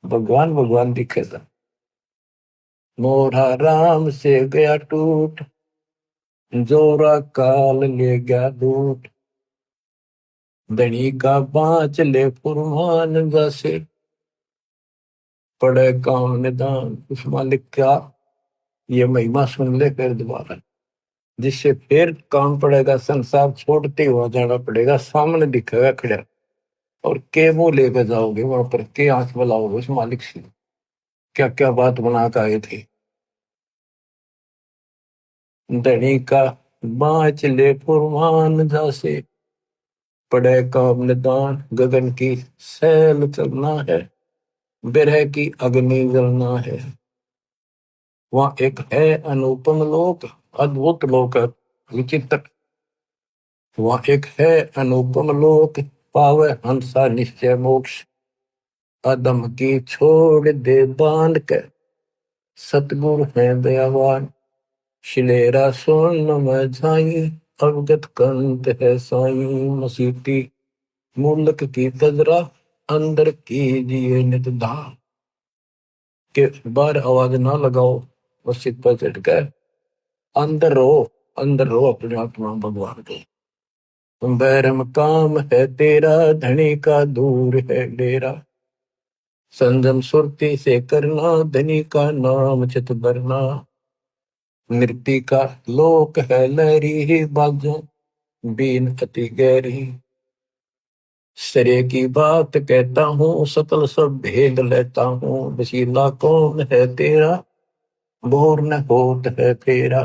भगवान भगवान दिखे था। मोरा राम से गया टूट, जोरा काल ले गया लूट। धनी का बाँच ले फुरमान, जैसे पड़े काम निदान। उस मालिक का ये महिमा सुन ले फिर दोबारा, जिससे फिर काम पड़ेगा, संसार छोड़ते हुआ जाना पड़ेगा, सामने दिखेगा खड़ा। और के मुंह लेकर जाओगे वहां पर, के आंख बुलाओगे उस मालिक से, क्या क्या बात बना कर आए थे। धनी का बाँच ले फुरमान, जैसे पड़े काम निदान। गगन की सैल चलना है, बिरह की अग्नि जलना है। वहां एक है अनुपम लोक, अद्भुत लोक, विचित्र। वहां एक है अनुपम लोक, पावे हंसा निश्चय मोक्ष। अदम की छोड़ दे बांध के, सतगुरु है दयावान। शिलेरा सोन में झाई, अवगत कंत है साई। मसीती मूलक की तजरा, अंदर कीजिए नित धा। के बाहर आवाज ना लगाओ, मस्जिद पर चढ़ कर अंदर रहो, अंदर रहो अपने आत्मा भगवान के। बैरम काम है तेरा, धनी का दूर है डेरा। संजम सुरती से करना, धनी का नाम चित भरना। मृत्यु का लोक है लहरी, बाजों बीन अति गहरी। सरे की बात कहता हूँ, सकल सब भेद लेता हूँ। वसीला कौन है तेरा, बोर न होत है फेरा।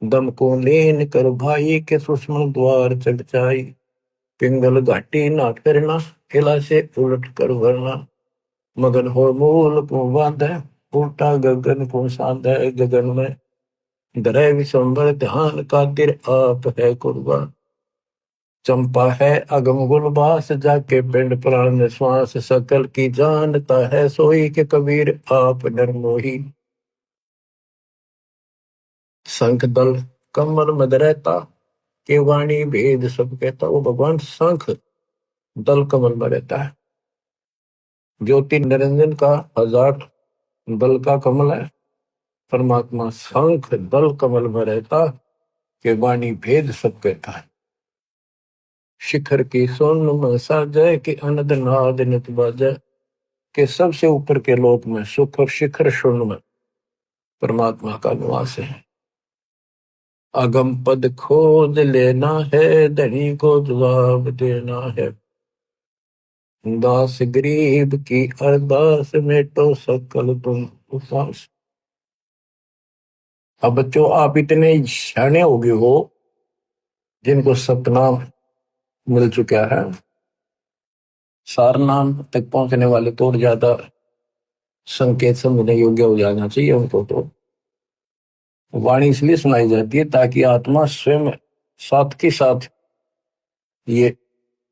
दम को लेन कर भाई के सुषमन द्वार चढ़ जाई। पिंगल घाटी ना करना, किला से उलट कर वरना। मगन हो मूल को बांधे, उल्टा गगन को साधे। गगन में धरे विश्वम्बर ध्यान, खातिर आप है कुर्बान। चंपा है अगम गुलबास, जाके पिंड प्राण में श्वास। सकल की जानता है सोई, के कबीर आप नरमोही। शंख दल कमल मद रहता, के वाणी भेद सब कहता। वो भगवान शंख दल कमल में रहता है। ज्योति निरंजन का हजार दल का कमल है। परमात्मा शंख दल कमल में रहता, के वाणी भेद सब कहता है। शिखर की सोन में साजय, के अनद नाद नित बाजय। के सबसे ऊपर के लोक में सुख और शिखर शून्य में परमात्मा का निवास है। अगम पद खोज लेना है, धनी को जवाब देना है। दास गरीब की अरदास में तो सकल तुम उपास। अब बच्चों, आप इतने शाने हो गए हो जिनको सतनाम मिल चुका है। सारनाम तक पहुंचने वाले तो और ज्यादा संकेत समझने योग्य हो जाना चाहिए उनको। तो वाणी इसलिए सुनाई जाती है ताकि आत्मा स्वयं साथ के साथ ये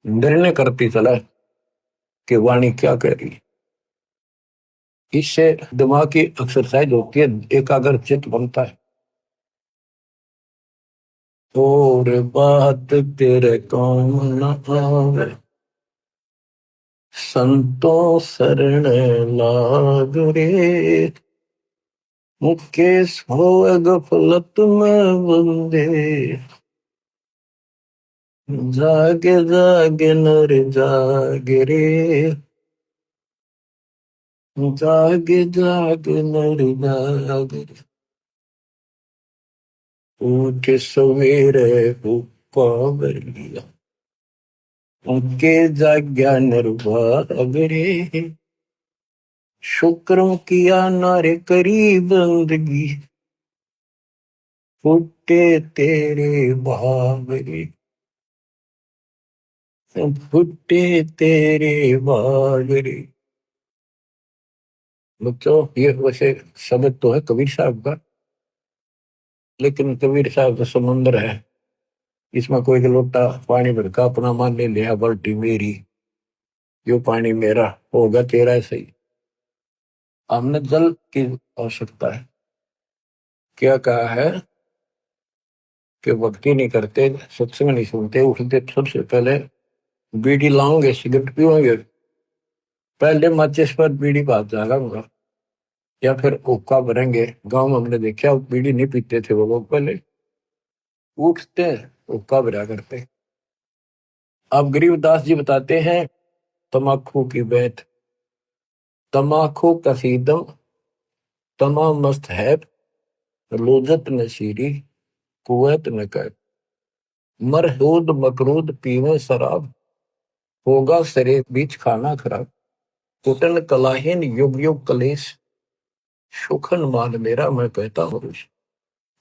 निर्णय करती चला कि वाणी क्या कह रही है। इससे दिमाग की एक्सरसाइज होती है, एकाग्र चित्त बनता है। और बात तेरे काम न आवे, संतों शरण लाग रे। मुकेश हो गफलत में बंदे, जागे जागे नर जागे रे। जागे जागे नर जागे रे। उठ सवेरे हो पावर लिया, उनके जाग्या निर्वाग रे। शुक्रों किया नारे करी बंदगी, फुटे तेरे भाग रे। फुटे तेरे भाग रे। बच्चों, ये वैसे शब्द तो है कबीर साहब का, लेकिन कबीर साहब का समुद्र है। इसमें कोई लोटा पानी भर का अपना मान ले लिया, बाल्टी मेरी, यो पानी मेरा होगा तेरा सही। हमने जल की आवश्यकता है। क्या कहा है कि भक्ति नहीं करते, सत्संग नहीं सुनते, उठते सबसे पहले बीड़ी लाओगे, सिगरेट पीओगे, पहले माचिस पर बीड़ी बात जागा, या फिर हुक्का भरेंगे। गांव में हमने देखा बीड़ी नहीं पीते थे वो लोग, पहले उठते हुक्का भरा करते। अब गरीबदास जी बताते हैं तमाकू की बैत। तमाकू कसीदम तमाम मस्त है, लोजत नशीरी कुवैत न कर। मरहूद मकरूद पीवे शराब, होगा सरे बीच खाना खराब। कुटन कलाहीन युग युग कलेश, सुखन मान मेरा मैं कहता हूँ।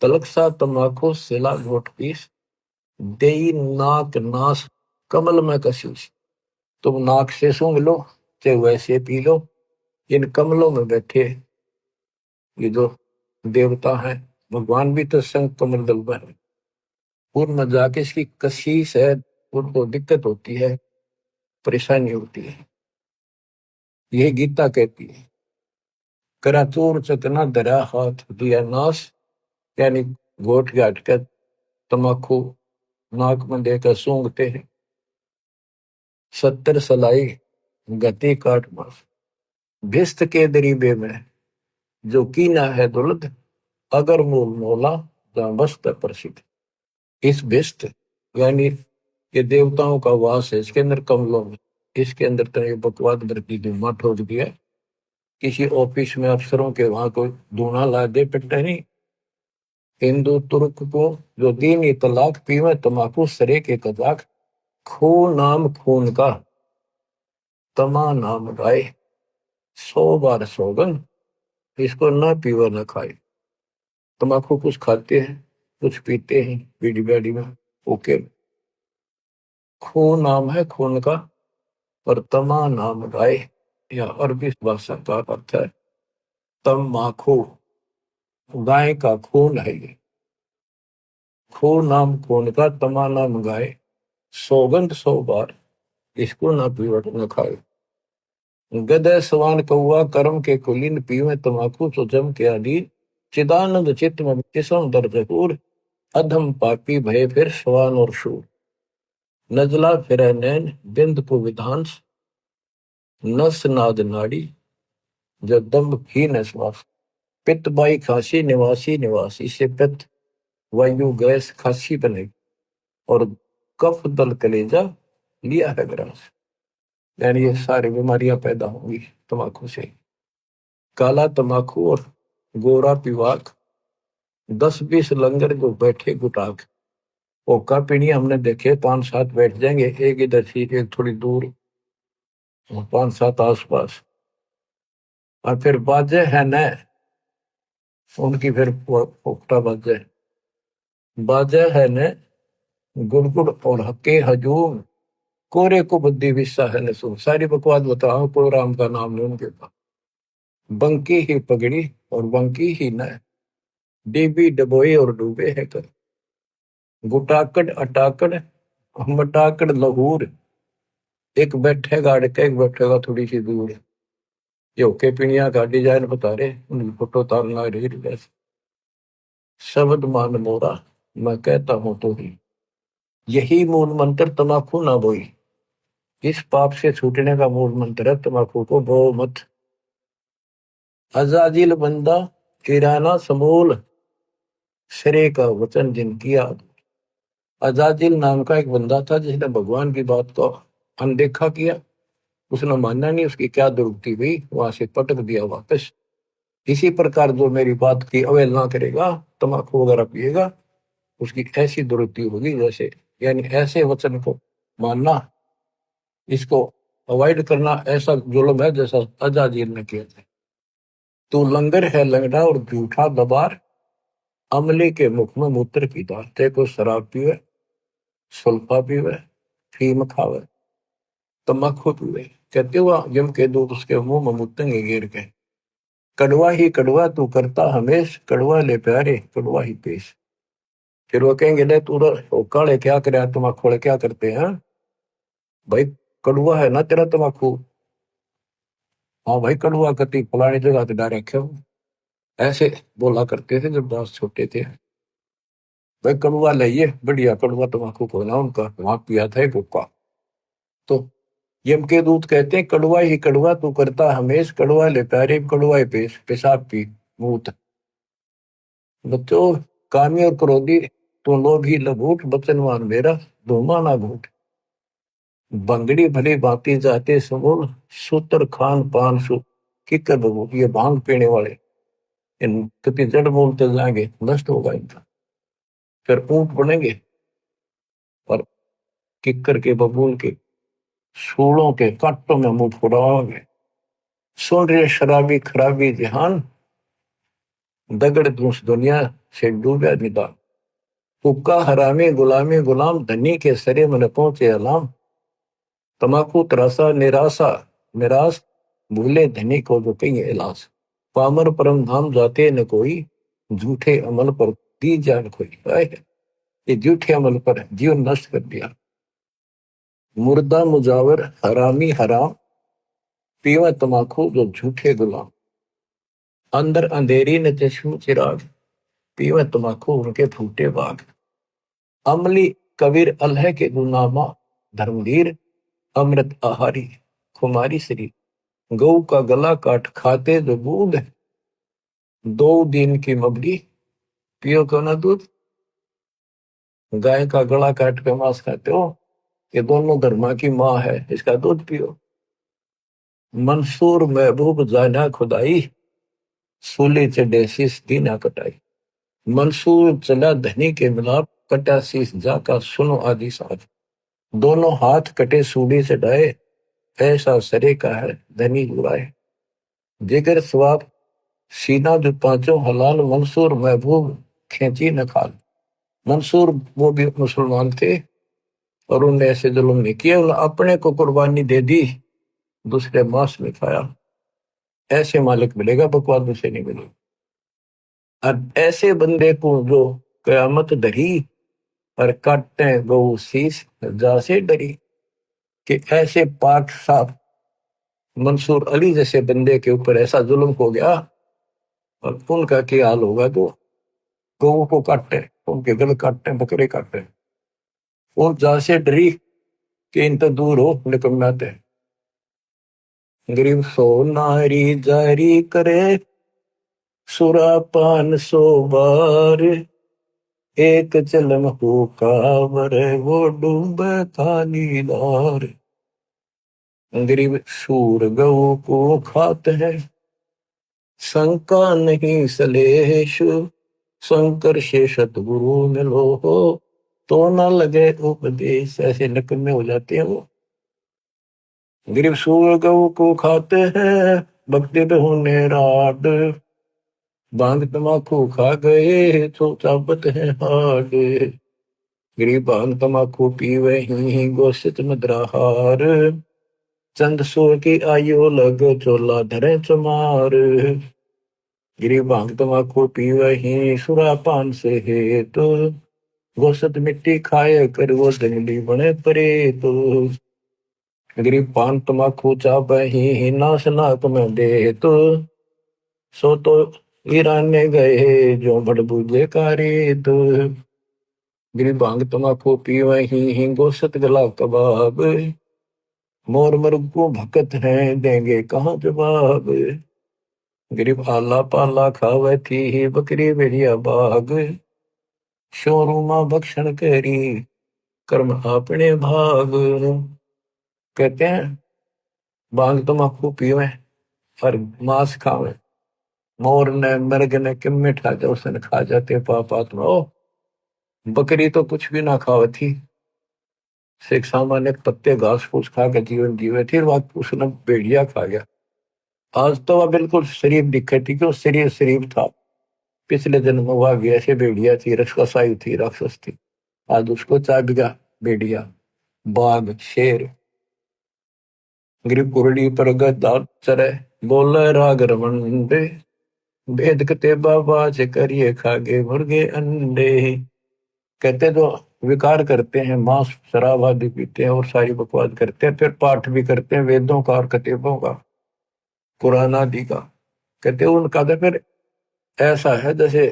तलक सा तमाकू सिला घोट पीस, देई नाक नास कमल में कशीस। तुम नाक से सूंघ लो, चाहे वैसे पी लो। इन कमलों में बैठे ये जो देवता हैं, भगवान भी तो संग कमल दल में है। उनमें जाके इसकी कशीस है, उनको दिक्कत होती है, परेशानी होती है। यही गीता कहती है। कराचूर चकना दरा हाथ दिया नाश, यानी घोट घाट कर तमाकू नाक में देकर सूंघते हैं। 70 सलाई गति काट मास, भिस्त के दरीबे में जो कीना है दुलद। अगर मूल मोला जहां बस्त प्रसिद्ध। इस भिस्त यानी ये देवताओं का वास है, इसके अंदर कमलों में, इसके अंदर तो ये बकवाद भरती धुआं ठोक दिया। किसी ऑफिस में अफसरों के वहां कोई धुआं ला दे पिटने नहीं। हिंदू तुर्क को जो दीन तलाक पीवे तमाकू सरे के कजाक। खून नाम खून का तमा नाम गाए, 100 बार सौगन इसको न पीवा न खाए। तम्बाकू कुछ खाते हैं, कुछ पीते हैं बीड़ी बैड़ी में, ओके। खून नाम है खून का, और तमा नाम गाय, या अरबी भाषा का अर्थ है तम्बाकू, गाय का खून है ये। खून नाम खून का तमा नाम गाय, सौगंध 100 बार इसको न पीवट न खाए। गदय सवान कौआ कर्म के कुलीन, पीवे तम्बाकू तो जम के अधीन। चिदानंद चित्त में किसम दर्द दूर, अधम पापी भय फिर सवान और शूर। नजला फिर नैन बिंद को विधांस, नस नाद नाड़ी जो दम्भ ही न श्वास। पित्त बाई खांसी निवासी निवासी, से पित्त वायु गैस खांसी बनेगी, और कफ दल कलेजा लिया है ग्रास। यानी ये सारी बीमारियां पैदा होंगी तम्बाकू से। काला तम्बाकू और गोरा पिवाक, 10-20 लंगर जो बैठे गुटाक। ओका पीढ़ी हमने देखे 5-7 बैठ जाएंगे, एक इधर थी एक थोड़ी दूर, 5-7 आसपास, और फिर बाजे है न उनकी, फिर पोखटा बाजे बाजे है न गुड़गुड़ और हके हजूम, कोरे को बुद्धि विस्सा है न सुन। सारी बकवास बताओ, कोई राम का नाम नहीं उनके पास। बंकी ही पगड़ी और बंकी ही न, डीबी डबोई और डूबे है कर। गुटाकड़ अटाकड़ मटाकड़ लहूर, एक बैठेगा अड़के एक बैठेगा थोड़ी सी दूर। ये होके पिणिया का डिजाइन बता रहे, उनकी फोटो तारना रही। शब्द मान मोरा मैं कहता हूं तो ही, यही मूल मंत्र तम्बाकू ना बोई। इस पाप से छूटने का मूल मंत्र है तम्बाकू को बो मत। अजाजिल बंदा किराना समूल, श्रेय का वचन जिनकी याद। अजाजिल नाम का एक बंदा था जिसने भगवान की बात को अनदेखा किया, उसने माना नहीं, उसकी क्या दुर्गति हुई, वहां से पटक दिया वापस। इसी प्रकार जो मेरी बात की अवहेलना करेगा, तम्बाकू वगैरह पिएगा, उसकी ऐसी दुर्गति होगी जैसे, यानी ऐसे वचन को मानना, इसको अवॉइड करना ऐसा जुल्म है जैसा अजाजिल ने किया था। तू लंगर है लंगड़ा और झूठा दबार, अमले के मुख में मूत्र की दार। ते को शराब पीवे, सुल्फा पीवे, फीम खावे, तम्बाकू पीवे, कहते हुआ यम के दूत उसके मुंह में मुतेंगे गिर के। कड़वा ही कड़वा तू करता हमेश, कड़वा ले प्यारे कड़वा ही पेश। फिर वो कहेंगे ले तू काले क्या करे, तम्बाकू वाले क्या करते हैं भाई, कड़वा है ना तेरा तम्बाकू। हाँ भाई कड़वा कति फलानी जगह पे डाल रखे हो, ऐसे बोला करते थे जब दास छोटे थे। भाई कड़वा लाइए, बढ़िया कड़वा तम्बाकू को ना उनका वहां पिया था एक हुक्का। तो यम के दूत कहते हैं कड़वा ही कड़वा तू करता हमेश, कड़वा ले प्यारे कड़वा ही पेश, पेशाब पी मूत। बच्चों कामी और क्रोधी तो लोभी लघूट, बचनवान मेरा धूमा ना घूट। बंगड़ी भली बाती जाते समूल, सूत्र खान पान सु किकर बबू। ये भांग पीने वाले इन कितनी जड़ बोलते जाएंगे, नष्ट होगा इनका। फिर ऊंट बनेंगे और किक्कर के बबूल के सूलों के कांटों में मुंह फुड़ाओगे। सुन रहे शराबी खराबी जहान, दगड़ दूस दुनिया से डूबे निदान। हुक्का हरामी गुलामी गुलाम, धनी के सरे मन पहुंचे अलाम। तम्बाकू त्रासा निराशा निराश, भूले धनी को जो कहीं इलाज। पामर परम धाम जाते न कोई, झूठे अमल पर दी जान खोई। ये झूठे अमल पर जीवन नष्ट कर दिया। मुर्दा मुजावर हरामी हराम, पीवा तम्बाकू जो झूठे गुलाम। अंदर अंधेरी न चश्म चिराग, पीवा तम्बाकू उनके फूटे बाग। अमली कबीर अल्लाह के गुनामा, धर्मवीर अमृत आहारी खुमारी श्री। गऊ का गला काट खाते जो दूध, 2 दिन की मबली पियो क्यों ना दूध। गाय का गला काट के मांस खाते हो, ये दोनों धर्मा की माँ है, इसका दूध पियो। मंसूर महबूब जाना खुदाई, सूली चढ़े शीस दीना कटाई। मंसूर चला धनी के मिलाप, कटा शीस जाका सुनो आदि साथ। दोनों हाथ कटे सूली से डाए, ऐसा सरे का है धनी बुराए। जिगर स्वाब सीना जो पांचों हलाल, मंसूर महबूब खींची न खाल। मंसूर वो भी मुसलमान थे और उन्होंने ऐसे जुल्म नहीं किया, अपने को कुर्बानी दे दी, दूसरे मांस में खाया। ऐसे मालिक मिलेगा, बकवाद से नहीं मिलेगा। अब ऐसे बंदे को जो कयामत धरी और काटते गौ शीश जा से डरी, कि ऐसे पाक साफ मंसूर अली जैसे बंदे के ऊपर ऐसा जुल्म हो गया, और उनका क्या हाल होगा। जो गौ को काटते, उनके गल काटते, बकरे काटते, और जा से डरी कि इन तो दूर हो निकम्माते। गरीब सो नारी जारी करे, सुरापान 100 बार। एक चलम हो कावर, वो डूब खानीदार। गरीब सूर गऊ को खाते हैं, शंका नहीं सलेश। शंकर से सतगुरु मिलो हो, तो ना लगे उपदेश। ऐसे नकम्मे हो जाते हैं वो। गरीब सूर गऊ को खाते हैं, भक्ति होने राड। भांग तमाकू खा गए तो चाबत है हाड। गरीब भांग तमाकू पीवे ही गोसित मदराहार। चंद सो की आयु लग, चोला धरे चमार। गरीब भांग तमाकू पीवे ही सुरापान से है तो, गोसत मिट्टी खाए कर वो जंगली बने परे तो। गरीब पान तमाकू चाबे ही नाश नाक में दे तो, सो तो ईराने गए जो बड़बूजे कारे तो। गिरी भांग तमाकू पीवे ही गोसत गला कबाब। मोर मरुग को भकत है, देंगे कहाँ जवाब। गरीब आला पाला खावे थी, बकरी भेड़िया बाग। शोरूमा भक्षण करी, कर्म अपने भाग। कहते हैं भांग तमाकू पीवे और मांस खावे, मोर ने मृग ने किम मिठा जो उसने खा जाते पाप आत्मा। बकरी तो कुछ भी ना खावे थी, सिख सामान्य पत्ते घास फूस खा के जीवन जीवे थी, बात उसने भेड़िया खा गया। आज तो वह बिल्कुल शरीफ दिखे थी, क्यों शरीर शरीफ था। पिछले जन्म में वह भी ऐसे भेड़िया थी, रक्षसायु थी, राक्षस थी। आज उसको चाब गया भेड़िया, बाघ, शेर। गिरी कुरड़ी पर गद्दार चरे, बोले राग रमंडे। भेद कते बाबा से करिए खागे मुर्गे अंडे। कहते तो विकार करते हैं, मांस शराब आदि पीते हैं और सारी बकवास करते हैं, फिर पाठ भी करते हैं वेदों का और कतीबों का, कुरान आदि का। कहते हैं उनका तो फिर ऐसा है जैसे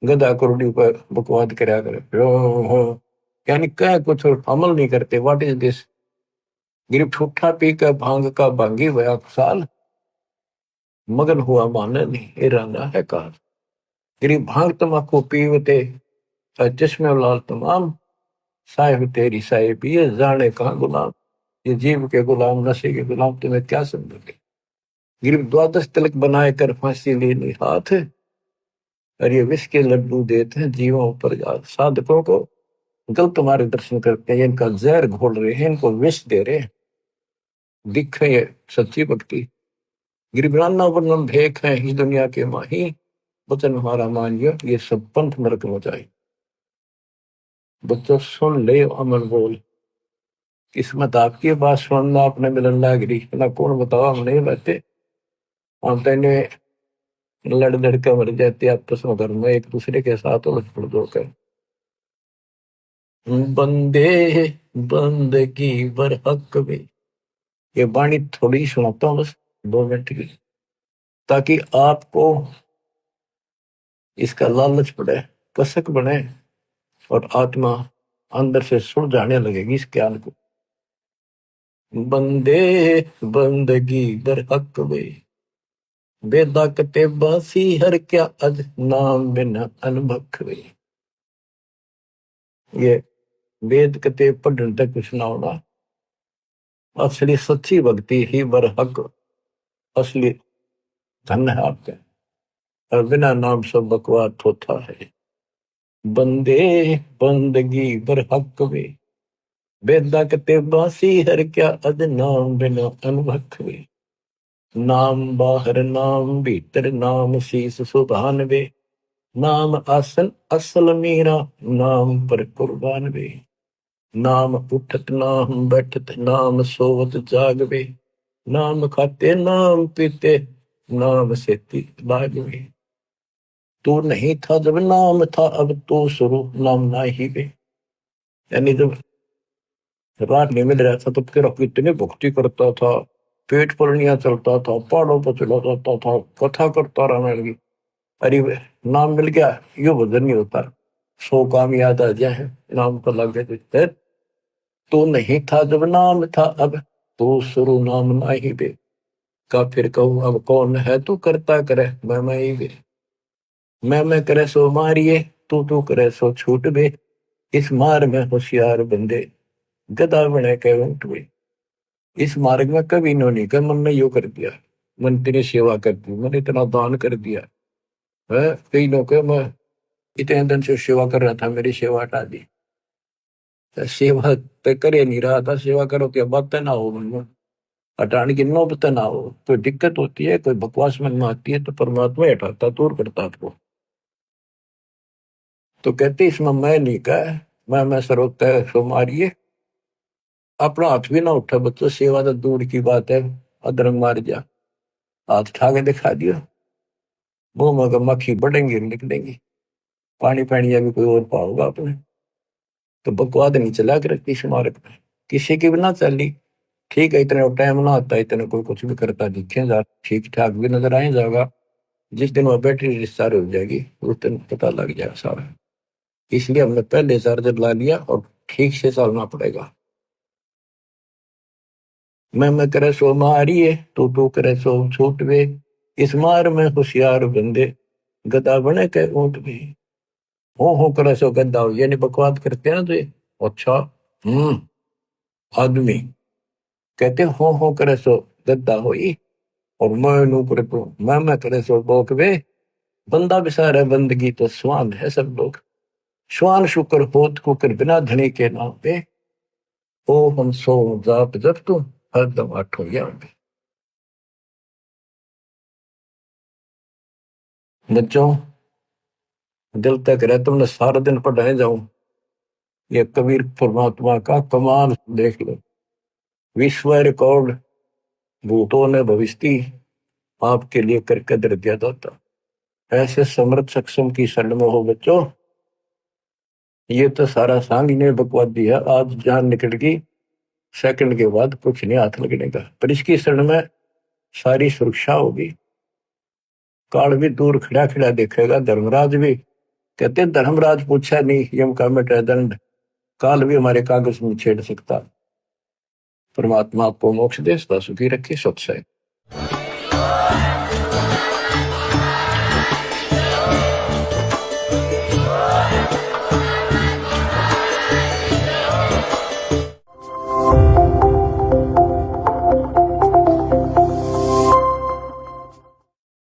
गधा कुरडी पर बकवास कराया करे, यानी क्या कुछ अमल नहीं करते। What is this. गिरफ्त ठूठा पी कर भांग का भांगी वया साल, मगन हुआ माने नहीं इरादा है काल। गिरी भांग तमाकू पीवते चश्मे लाल तमाम, साहिब तेरी साहिबी है जाने कहाँ गुलाम। ये जीव के गुलाम, नशे के गुलाम, तुम्हें क्या समझोगे। गिरफ्त द्वादश तिलक बनाए कर फांसी लेनी हाथ, और ये विष के लड्डू देते हैं जीवों पर याद। साधकों को गलत मार्गदर्शन करते हैं, इनका जहर घोल रहे हैं, इनको विष दे रहे हैं। दिख है ये सच्ची भक्ति। गिरिब्राना वर्णन भेख है इस दुनिया के माही, वचन हमारा मानियो ये सब पंथ नरक में जाए। बच्चों सुन ले अमर बोल, किस्मत आपकी बात सुनना अपने मिलन लागिरी ना, कौन बताओ हम नहीं रहते। हम तो लड़ लड़ कर मर जाते आपस में, घर में एक दूसरे के साथ उलझ पड़ होकर। बंदे बंदगी बर हक में, ये वाणी थोड़ी सुनाता हूँ बस 2 मिनट की, ताकि आपको इसका लालच पड़े, कसक बने, और आत्मा अंदर से सुलझाने लगेगी इस ज्ञान को। बंदे बंदगी बर हक में, बेदा कते बासी हर क्या अज नाम बिना अनभक में। ये वेद कते पढ़ने तक कुछ ना होना, असली सच्ची भक्ति ही बर हक, असली धन है आपके, और बिना नाम सब बकवास होता है। बंदे बंदगी बर हक में, बेदा कते बासी हर क्या अद नाम बिना अनभख वे। नाम बाहर नाम भीतर नाम शीस सुभान वे। नाम आसन असल मीरा नाम पर कुर्बान वे। नाम उठत नाम बैठत नाम सोवत जागवे। नाम खाते नाम पीते नाम सेती लागवे। तू नहीं था जब नाम था अब तो स्वरूप नाम ना ही वे। यानी जब रात नहीं मिल रहा था तो फिर इतनी भक्ति करता था, पेट पुरनिया चलता था, पहाड़ों पर चला जाता था, कथा करता रहने लगी। अरे नाम मिल गया यो भजन नहीं होता, 100 काम याद आ जाए नाम तो लग गए। तो नहीं था जब नाम था अब तो शुरू नाम ना ही बे। का फिर कहूँ अब कौन है तू करता करे मैं ही बे। मैं करे सो मारिए तू करे सो छूट बे। इस मार में होशियार बंदे गदा बने के ऊंट बे। इस मार्ग में कभी नहीं कर मन ने यो कर दिया, मन तेरी सेवा कर दी, मैंने इतना दान कर दिया है। कई लोग मैं इतने दिन से सेवा कर रहा था, मेरी सेवा हटा दी। सेवा तो करे नहीं रहा था, सेवा करो क्या बात ना हो मन में, हटाने की नौबत ना हो। कोई दिक्कत होती है, कोई बकवास मन में आती है तो परमात्मा ही हटाता, दूर करता आपको। तो कहते इसमें मैं नहीं कहा, मैं सर्वोत्त सो मारिए। अपना हाथ भी ना उठा बच्चों, सेवा तो दूर की बात है, अदरंग मार जा, हाथ उठा के दिखा दियो, मुंह में अगर मक्खी बढ़ेंगी निकलेंगी, पानी पानी अभी कोई और पाओगा आपने। तो बकवाद नहीं चला कर किस मार्ग में, किसी की भी ना चली। ठीक है, इतने टाइम ना आता, इतने कोई कुछ भी करता दिखे जा, ठीक ठाक भी नजर आए जाएगा। जिस दिन वह बैटरी डिस्चार्ज हो जाएगी उस दिन पता लग जाएगा सारा। इसलिए हमने पहले चार्जर ला लिया और ठीक से चलना पड़ेगा। मैं करे सो मारिए तू करे सो छूट वे। इस मार में होशियार बंदे गदा बने के ऊंट भी। हो करे सो गद्दा हो, यानी बकवाद करते हैं ना तो ये, अच्छा आदमी कहते हो करे सो गद्दा होई। और मैं नू करे तो मैं करे सो बोक वे। बंदा बिसार है बंदगी तो स्वान है सब लोग। श्वान शुक्र होत कुकर बिना धनी के नाम पे। ओ हम सो जाप जब तू हरदम आठों याम पे। बच्चों दिल तक रहे तुमने सारा दिन पढ़ाए जाऊं, ये कबीर परमात्मा का कमाल देख लो। विश्व रिकॉर्ड भूतों ने भविष्य आपके लिए करके दर दिया जाता। ऐसे समर्थ सक्षम की शरण में हो बच्चों। ये तो सारा सांग ने बकवाद दिया, आज जान निकल गई, सेकंड के बाद कुछ नहीं हाथ लगने का। पर इसकी शरण में सारी सुरक्षा होगी। काल भी दूर खड़ा खड़ा देखेगा, धर्मराज भी कहते धर्मराज पूछा नहीं यम का मिटे दंड, काल भी हमारे कागज में छेड़ सकता। परमात्मा आपको मोक्ष दे, सदा सुखी रखे, सत्संग।